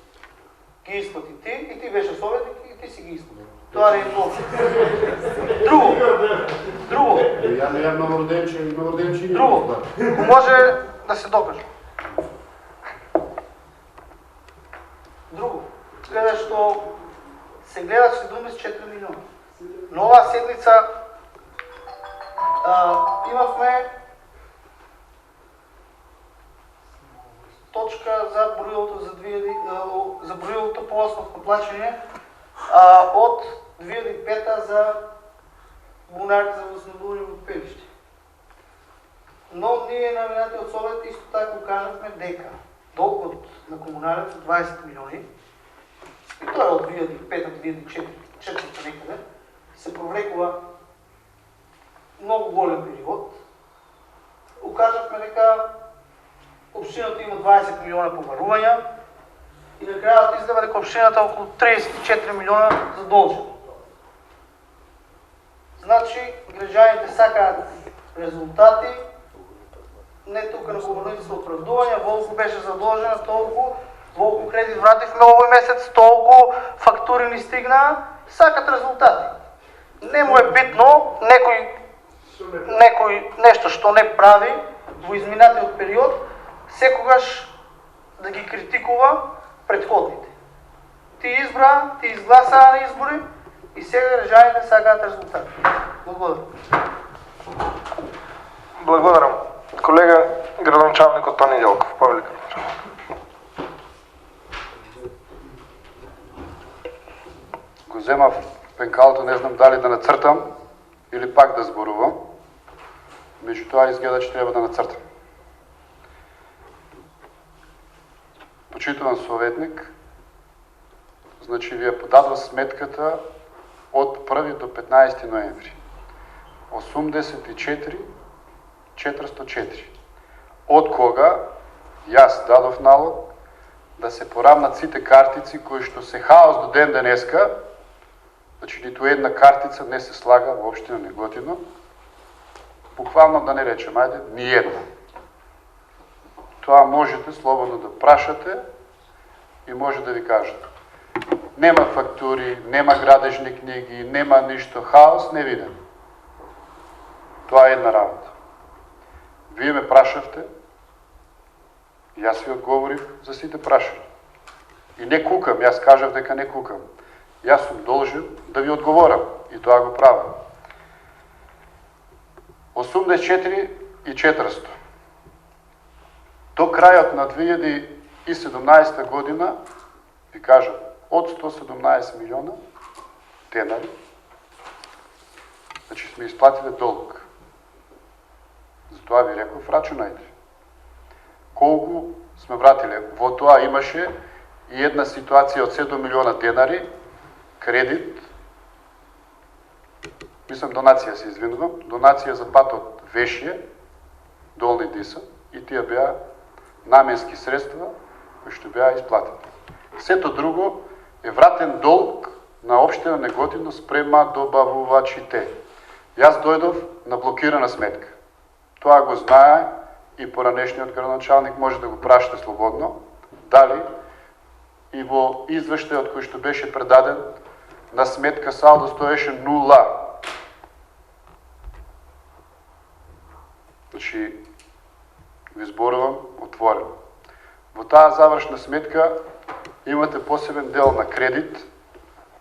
Ги изплати ти и ти беше советник и ти си ги изплати. Тоа не е толку. Друго. Ја не јам новороденче и Друго. Може да се докаже. Друго. Каде што се гледа 74 милиона. На оваа седмица имавме точка за броилото по основно плачење од 2005 за бунарите за възстановување во пелиште. Но ние на минатиот совет исто така кажавме дека долгот на комуналец 20 милиони, и тоа е од 2005-2004 некаде, се провлекува многу голем период. Укажавме дека општината има 20 милиона побарувања и на крајот изгледа дека општината околу 34 милиона задолжена. Значи, граѓаните сакаат резултати, не тука на говорници за оправдувања, Волко беше задолжена толку, Волко кредит вративме овој месец, толку фактури ни стигнаа, сакат резултати. Не му е битно некој нешто што не прави во изминатиот период, секогаш да ги критикува предходните. Ти избра, ти изгласа на избори и сега граѓаните сакаат резултати. Благодарам. Благодарам. Колега градоначалникот Тони Делков, повелика. Го земав пенкалото, не знам дали да нацртам или пак да зборувам. Меѓутоа изгледа, че треба да нацртам. Почитуван советник, значи ви ја подадва сметката од 1 до 15 ноември. 84,404. Од кога јас дадов налог да се порамнат сите картици кои што се хаос до ден денеска, значи ниту една картица не се слага во општина Неготино, буквално да не речем, ајде, ни една. Тоа можете слободно да прашате и може да ви кажат. Нема фактури, нема градежни книги, нема ништо, хаос не виден. Тоа е една работа. Вие ме прашавте, и јас ви одговорив за сите прашања. И не кукам, јас кажав дека не кукам. Јас сум должен да ви одговорам и тоа го правам. 84,400. До крајот на 2017 година, ви кажам, од 117 милиона денари, значи сме исплатиле долг. Затоа ви реков, рачунајте. Колку сме вратиле? Во тоа имаше и една ситуација од 7 милиона денари, кредит, мислам донација се извинувам, донација за патот Вешје, Долни Диса, и тие беа наменски средства кои што беа исплатени. Сето друго е вратен долг на општина Неготино спрема добавувачите. Јас дојдов на блокирана сметка. Тоа го знае и поранешниот градоначалник, може да го прашате слободно, дали и во извештајот кој што беше предаден на сметка салдо стоеше 0. Значи, ви зборувам отворено. Во таа завршна сметка имате посебен дел на кредит,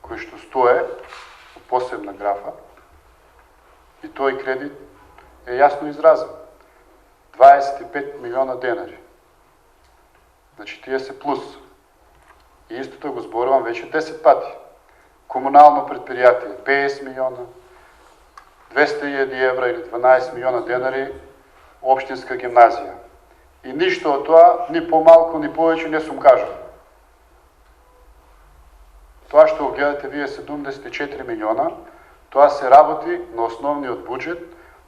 кој што стое, посебна графа, и тој кредит е јасно изразен. 25 милиона денари. Значи тие се плюс. И истото го зборувам веќе 10 пати. Комунално предприятие 50 милиона, 200.000 евра или 12 милиона денари, општинска гимназија. И ништо од тоа, ни помалку, ни повеќе не сум кажал. Тоа што го гледате вие 74 милиона, тоа се работи на основниот буџет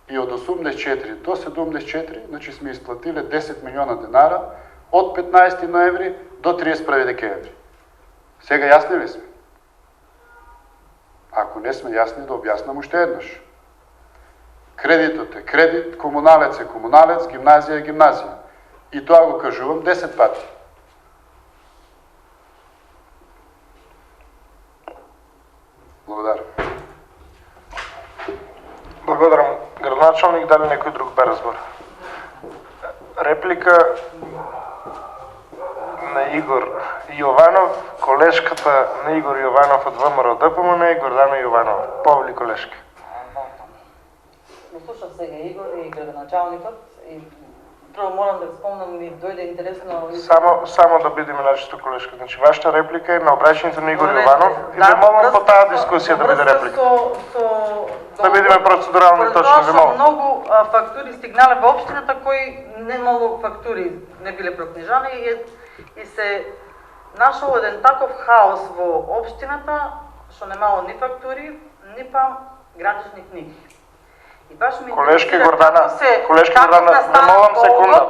и од 84 до 74, значи сме исплатиле 10 милиона денара од 15 ноември до 31 декември. Сега јасни ли сме? Ако не сме јасни, да објаснам уште еднаш. Кредитот е кредит, комуналец е комуналец, гимназија е гимназија. И тоа го кажувам 10 пати. Благодарам. Благодарам, градоначалник. Дали некој друг бе разбор? Реплика на Игор Јованов, колешката на Игор Јованов од ВМРО ДПМН и Гордана Јованова. Повели колешка. Го слушав сега Игор и градоначалникот и прво морам да спомнам, ми дојде интересно... Само да бидеме начисто, колешка. Значи, вашата реплика е на обраќањето на Игор Јованов и да молам по таа дискусија да биде реплика. Да бидеме процедурални точно, ви молам. Многу фактури стигнале во општината кои немало фактури не биле прокнижани и се нашол еден таков хаос во општината што немало ни фактури, ни па градични книги. И баш ми Колешка Гордана, ве молам секунда.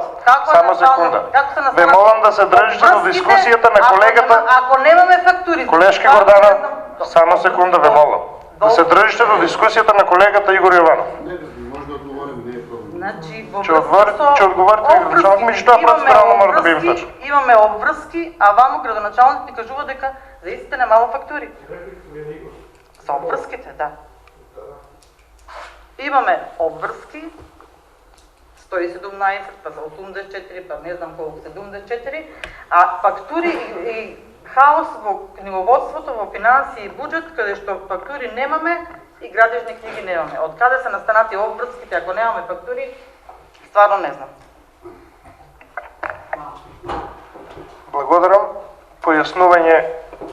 Само секунда. Ве молам да се држите до дискусијата на колегата. Ако немаме фактури... Колешка Гордана, само секунда ве молам. Да се држите до дискусијата на колегата Игор Јованов. Може да одговорим, не е проблем. Значи, Ќе одговорите на градоначалник, меѓутоа процедурално мора да бидеме точни. Имаме обврски, а вамо градоначалник ни кажува дека за истите немало фактури. За обврските, да. Имаме обврски, 117, па за 84, па не знам колку, 74, а фактури и хаос во книговодството, во финансии и буџет, каде што фактури немаме и градежни книги немаме. Од каде се настанати обврските, ако немаме фактури, стварно не знам. Благодарам. Појаснување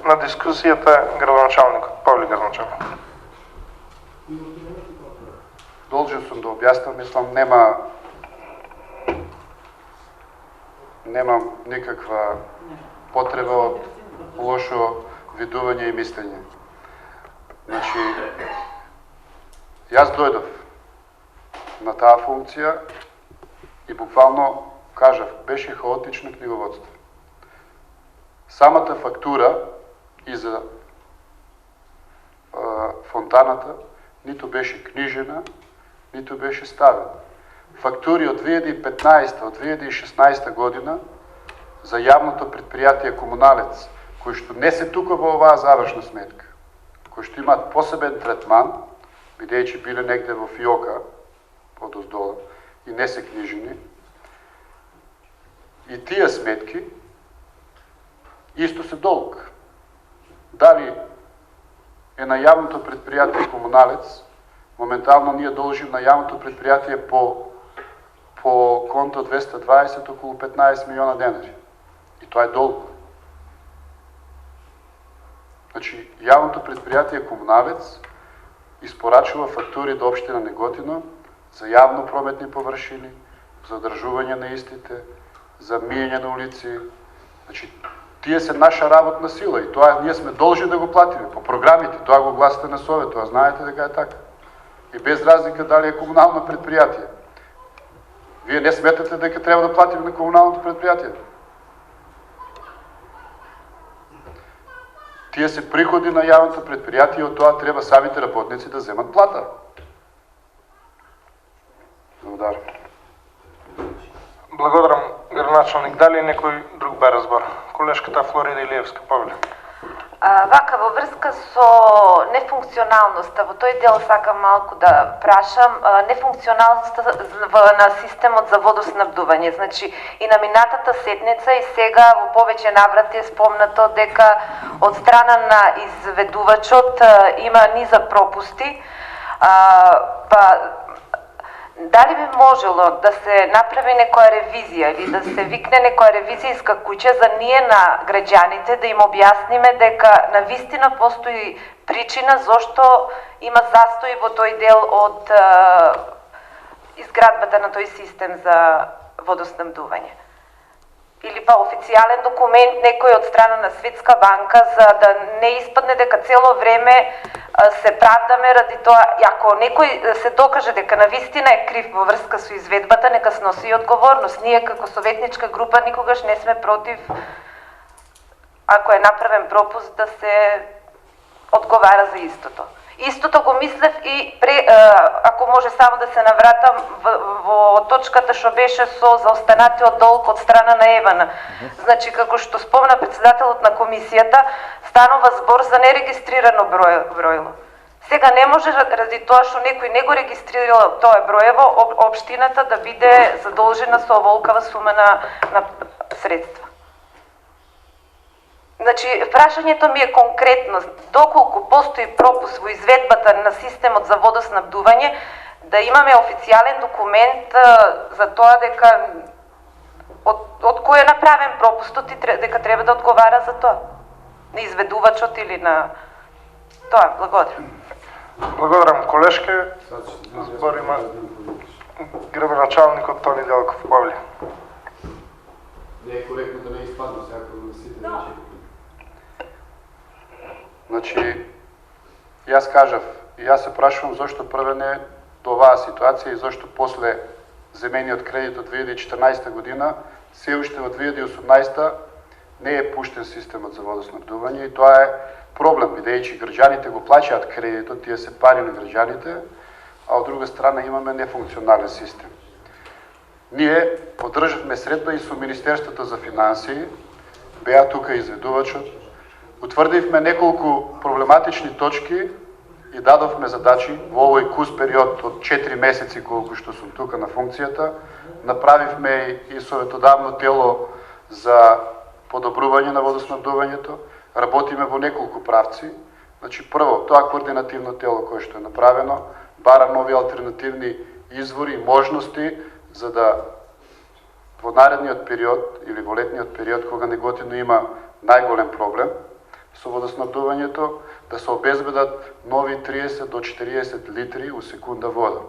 на дискусијата градоначалникот. Павле градоначалник. Должен сум да објаснам, мислам, немам никаква потреба од лошо видување и мислење. Значи, јас дојдов на таа функција и буквално кажав, беше хаотично книговодство. Самата фактура и за фонтаната ниту беше книжена, ниту беше ставена. Фактури од 2015 од 2016 година за јавното предпријатие Комуналец, кои што не се тука во оваа завршна сметка, кои што имаат посебен третман, бидејќи биле негде во фиока од оздола и не се книжени, и тие сметки исто се долг. Дали е на јавното предпријатие Комуналец, моментално ние должим на јавното предпријатие по конто 220 околу 15 милиона денари. И тоа е долг. Значи, јавното предпријатие Комуналец испорачува фактури до општина Неготино за јавно прометни површини, за одржување на истите, за мијење на улици. Значи, тие се наша работна сила и тоа ние сме должни да го платиме по програмите, тоа го гласите на Совет, тоа знаете дека е така. И без разлика дали е комунално предпријатие. Вие не сметате дека треба да платиме на комуналното предпријатие. Тие се приходи на јавното предпријатие и од тоа треба самите работници да земат плата. Благодарам. Благодарам, градоначалник. Дали некој друг бе разбор? Колешката Флорида Илиевска, Павле. Вака, во врска со нефункционалноста, во тој дел сакам малку да прашам, нефункционалноста на системот за водоснабдување. Значи, и на минатата седница и сега во повеќе наврати е спомнато дека од страна на изведувачот има низа пропусти, дали би можело да се направи некоја ревизија или да се викне некоја ревизијска куќа за ние на граѓаните да им објасниме дека навистина постои причина зошто има застој во тој дел од изградбата на тој систем за водоснабдување. Или па официјален документ некој од страна на Светска банка за да не испадне дека цело време се правдаме ради тоа, ако некој се докаже дека навистина е крив во врска со изведбата, нека сноси и одговорност. Ние како советничка група никогаш не сме против, ако е направен пропуст, да се одговара за истото. Истото го мислев и ако може само да се навратам во точката што беше со заостанатиот долг од страна на Евана. Значи, како што спомна председателот на комисијата, станува збор за нерегистрирано бројло. Сега не може ради тоа што некој не го регистрирал тоа броево, општината да биде задолжена со оволкава сума на средства. Значи, прашањето ми е конкретно, доколку постои пропуск во изведбата на системот за водоснабдување, да имаме официјален документ за тоа дека од кој е направен пропустот и дека треба да одговара за тоа. На изведувачот или на тоа. Благодарам. Благодарам, колешке. Збор има градоначалникот Тони Делков. Павле. Не е коректно да не изпадна всяко на сите речи. Значи, јас кажав, и јас се прашувам зашто правене до оваа ситуација и зашто после земениот кредит од 2014 година, се уште во 2018 не е пуштен системот за водоснабдување и тоа е проблем, бидејќи граѓаните го плаќаат кредитот, тие се пари на граѓаните, а од друга страна имаме нефункционален систем. Ние поддржавме средба и со Министерството за финансии, беа тука изведувачот, утврдивме неколку проблематични точки и дадовме задачи во овој кус период од 4 месеци колку што сум тука на функцијата. Направивме и советодавно тело за подобрување на водоснабдувањето. Работиме во неколку правци. Значи, прво, тоа координативно тело кое што е направено, бара нови алтернативни извори и можности за да во наредниот период или во летниот период, кога Неготино има најголем проблем со водоснабдувањето, да се обезбедат нови 30 до 40 литри у секунда вода.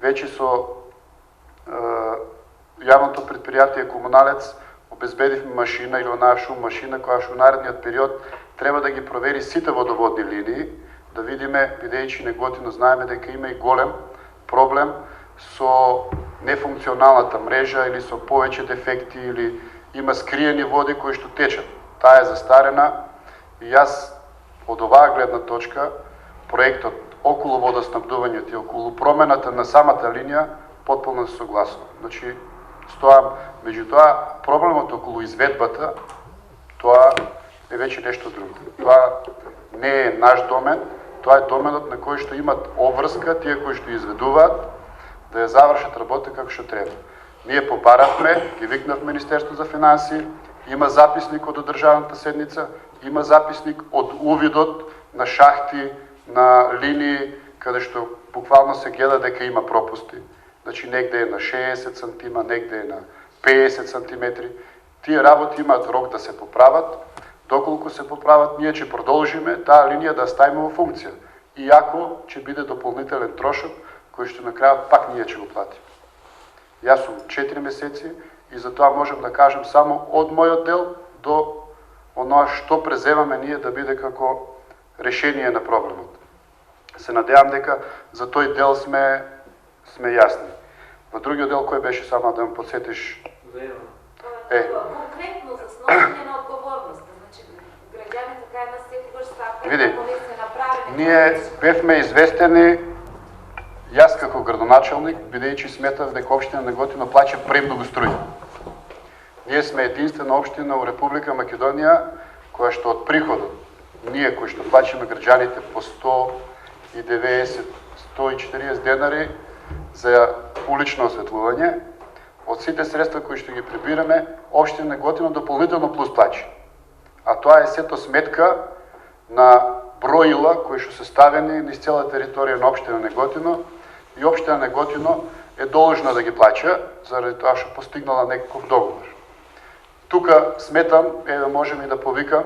Веќе со јавното предпријатие Комуналец обезбедивме машина или онаа шум машина која што наредниот период треба да ги провери сите водоводни линии, да видиме, бидејќи Неготино знаеме дека има и голем проблем со нефункционалната мрежа или со повеќе дефекти или има скриени води кои што течат. Таа е застарена и јас од оваа гледна точка проектот околу водоснабдувањето и околу промената на самата линија потполно се согласувам. Значи, стоам, меѓутоа проблемот околу изведбата, тоа е веќе нешто друго. Тоа не е наш домен, тоа е доменот на кој што имат обврска, тие кои што изведуваат, да ја завршат работа како што треба. Ние побаравме, ги викнав Министерство за финансии, има записник од одржаната седница, има записник од увидот на шахти, на линии, каде што буквално се гледа дека има пропусти. Значи, негде е на 60 сантима, негде е на 50 сантиметри. Тие работи имаат рок да се поправат. Доколку се поправат, ние ќе продолжиме таа линија да ставиме во функција. Иако ќе биде дополнителен трошок, кој што на крајот пак ние ќе го платиме. Јас сум 4 месеци и затоа можам да кажем само од мојот дел до оноа што преземаме ние да биде како решение на проблемот. Се надевам дека за тој дел сме јасни. Во другиот дел кој беше, само да ме подсетиш? Конкретно за сносење на одговорноста. Значи, граѓаните кај нас секогаш сакаат Види, ако не се направи. ние бевме известени, јас како градоначалник, бидејќи сметав дека општина Неготино плаќа премногу струја. Ние сме единствена општина во Република Македонија која што од приходот ние кои што плачиме граѓаните по 190, 140 денари за улично осветлување, од сите средства кои што ги прибираме, општина Неготино дополнително плюс плачи. А тоа е сето сметка на броила кои што се ставени низ цела територија на општина Неготино и општина Неготино е должна да ги плаќа заради тоа што постигнала некаков договор. Тука сметам, можеме и да повикам,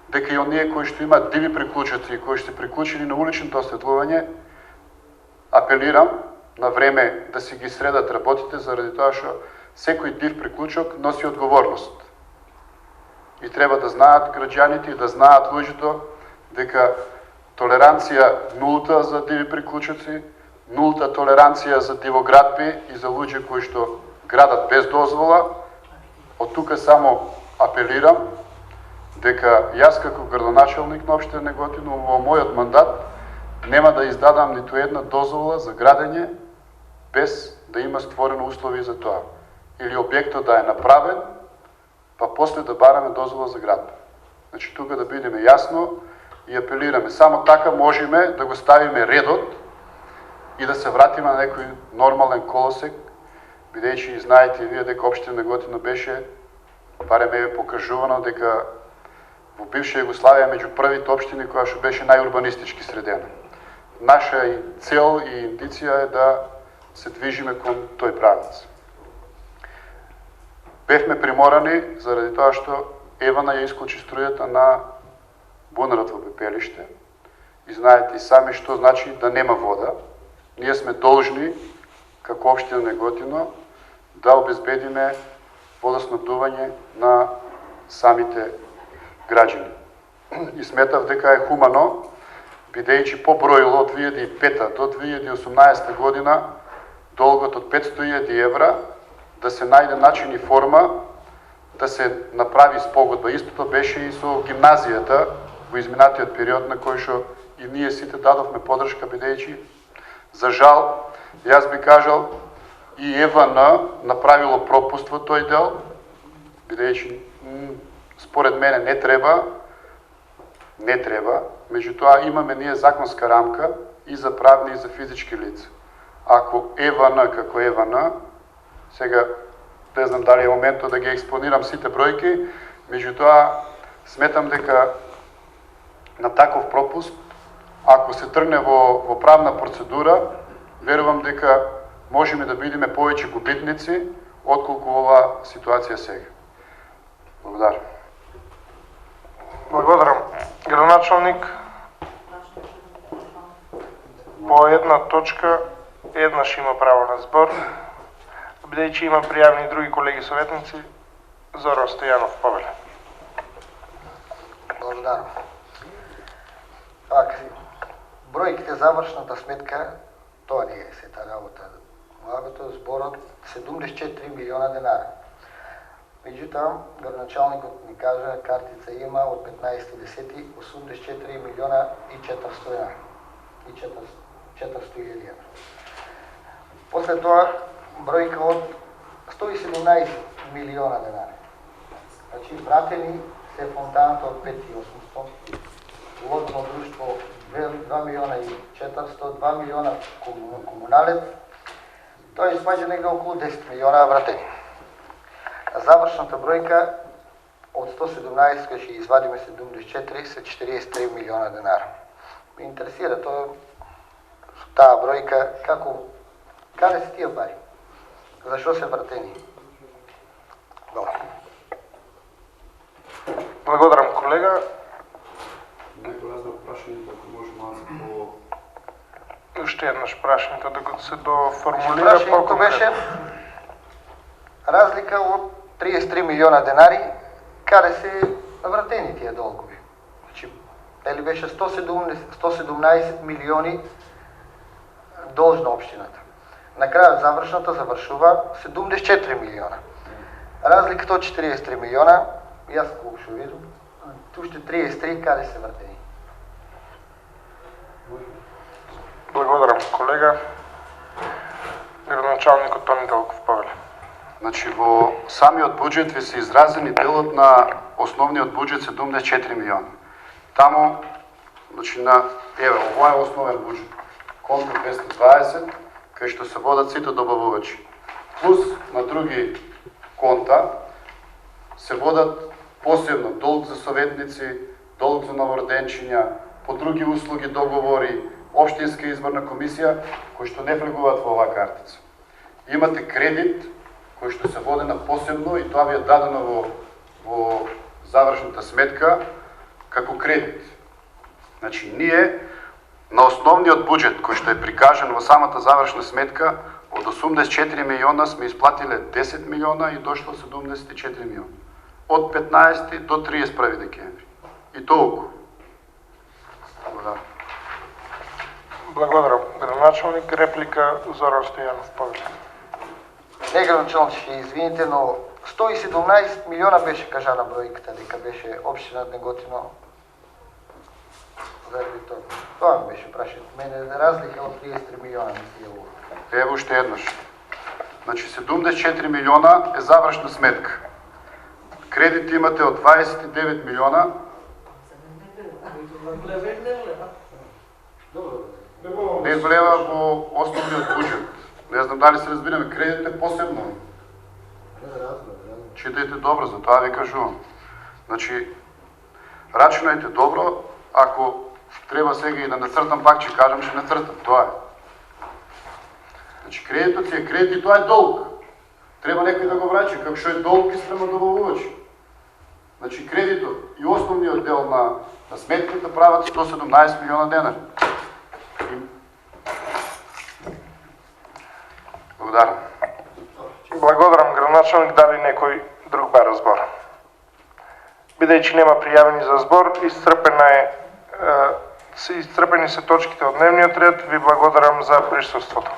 дека и оние кои што имаат диви приклучоци и кои што се приклучени на уличното осветлување, апелирам на време да си ги средат работите заради тоа што секој див приклучок носи одговорност. И треба да знаат граѓаните и да знаат луѓето дека толеранција нулта за диви приклучоци, нулта толеранција за дивоградби и за луѓе кои што градат без дозвола. Од тука само апелирам дека јас како градоначалник на општина Неготино во мојот мандат нема да издадам ниту една дозвола за градење без да има створено услови за тоа. Или објектот да е направен, па после да бараме дозвола за градба. Значи тука да бидеме јасно и апелираме. Само така можеме да го ставиме редот и да се вратиме на некој нормален колосек, бидејќи знаете вие дека општина Неготино беше, барем е покажувано дека во бивша Југославија меѓу првите општини која што беше најурбанистички средена. Наша и цел и индиција е да се движиме кон тој правец. Бевме приморани заради тоа што Евана ја исклучи струјата на бунарот во пепелиште. И знаете и сами што значи да нема вода. Ние сме должни, како општина Неготино, да обезбедиме водоснабдување на самите граѓани. И сметав дека е хумано, бидејќи по броило од 2005 до 2018 година долгот од 500.000 евра да се најде начин и форма да се направи спогодба. Истото беше и со гимназијата во изминатиот период на кој што и ние сите дадовме подршка, бидејќи за жал, јас би кажал, и ЕВН направило пропуст во тој дел, бидејќи според мене не треба, меѓутоа имаме ние законска рамка и за правни и за физички лица. Ако ЕВН како ЕВН, сега не знам дали е моментот да ги експонирам сите бројки, меѓутоа сметам дека на таков пропуст, ако се тргне во правна процедура, верувам дека можеме да бидеме повеќе губитници отколку ова ситуација сега. Благодарам. Благодарам. Градоначалник, по една точка еднаш има право на збор, бидејќи има пријавени други колеги советници. Зоро Стојанов, Повеле. Благодарам. Бројките завршната сметка, тоа не е сета работа. Младото зборот 74 милиона денара. Меѓутоа, градоначалникот ни кажа, картица има од 15.10. 84 милиона и 400.000 евра. После тоа, бројка од 117 милиона денари. Значи, вратени се фонтаната од 5.800, лодно друштво 2 милиона и 400, 2 милиона комуналец, тоа испаѓа негде околу 10 милиона вратени. Завршната бројка од 117, кој ќе извадиме 74, се 43 милиона денара. Ме интересира тоа, таа бројка, каде се тие пари? Зашо се вратени? Благодарам, колега. Најполезно прашањето, ако може малку по... Уште еднаш прашањето да го се доформулира Прашањето по-конкретно. беше разлика од 33 милиона денари, каде се вратени тие долгови. Значи, дали беше 117 милиони должна општината. На крајот завршната завршува 74 милиона. Разликата од 43 милиона, јас колку што видам, уште 33 каде се вратени. Благодарам, колега. Градоначалникот Тони Делков, Повеле. Значи, во самиот буџет ви се изразени делот на основниот буџет 74 милиона. Таму, значи ова е основен буџет. Конта 220, кај што се водат сите добавувачи. Плюс на други конта се водат посебно долг за советници, долг за новороденчиња, по други услуги, договори, општинска изборна комисија, кои што не влегуваат во оваа картица. Имате кредит, кој што се води на посебно и тоа ви е дадено во завршната сметка како кредит. Значи, ние на основниот буџет кој што е прикажан во самата завршна сметка, од 84 милиона сме исплатиле 10 милиона и дошло 74 милиона. Од 15 до 31 декември. И толку. Благодарам. Благодарам. Градоначалник, реплика Зоран Стојанов. Повеќе. Не, градоначалник, извините, но 117 милиона беше кажана бројката, дека беше општина Неготино. Заради тоа. Тоа ми беше прашање. Мене разлика од 33 милиона ми се јавува. Ево уште еднаш. Значи 74 милиона е завршна сметка. Кредит имате од 29 милиона. Не влева во основниот буџет. Не знам дали се разбираме, кредит е посебно. Читајте добро, за тоа ви кажувам. Значи, рачунајте добро, ако треба сега и да нацртам, пак ќе кажам, ќе нацртам, тоа е. Значи, кредитот си е кредит и тоа е долг. Треба некој да го врачи, како што е долг и спрема добавувачи. Значи, кредитот и основниот дел на сметката прават 117 милиона денари. Благодарам. Благодарам, градоначалник. Дали некој друг бара збор? Бидејќи нема пријавени за збор, исцрпени се точките од дневниот ред. Ви благодарам за присуството.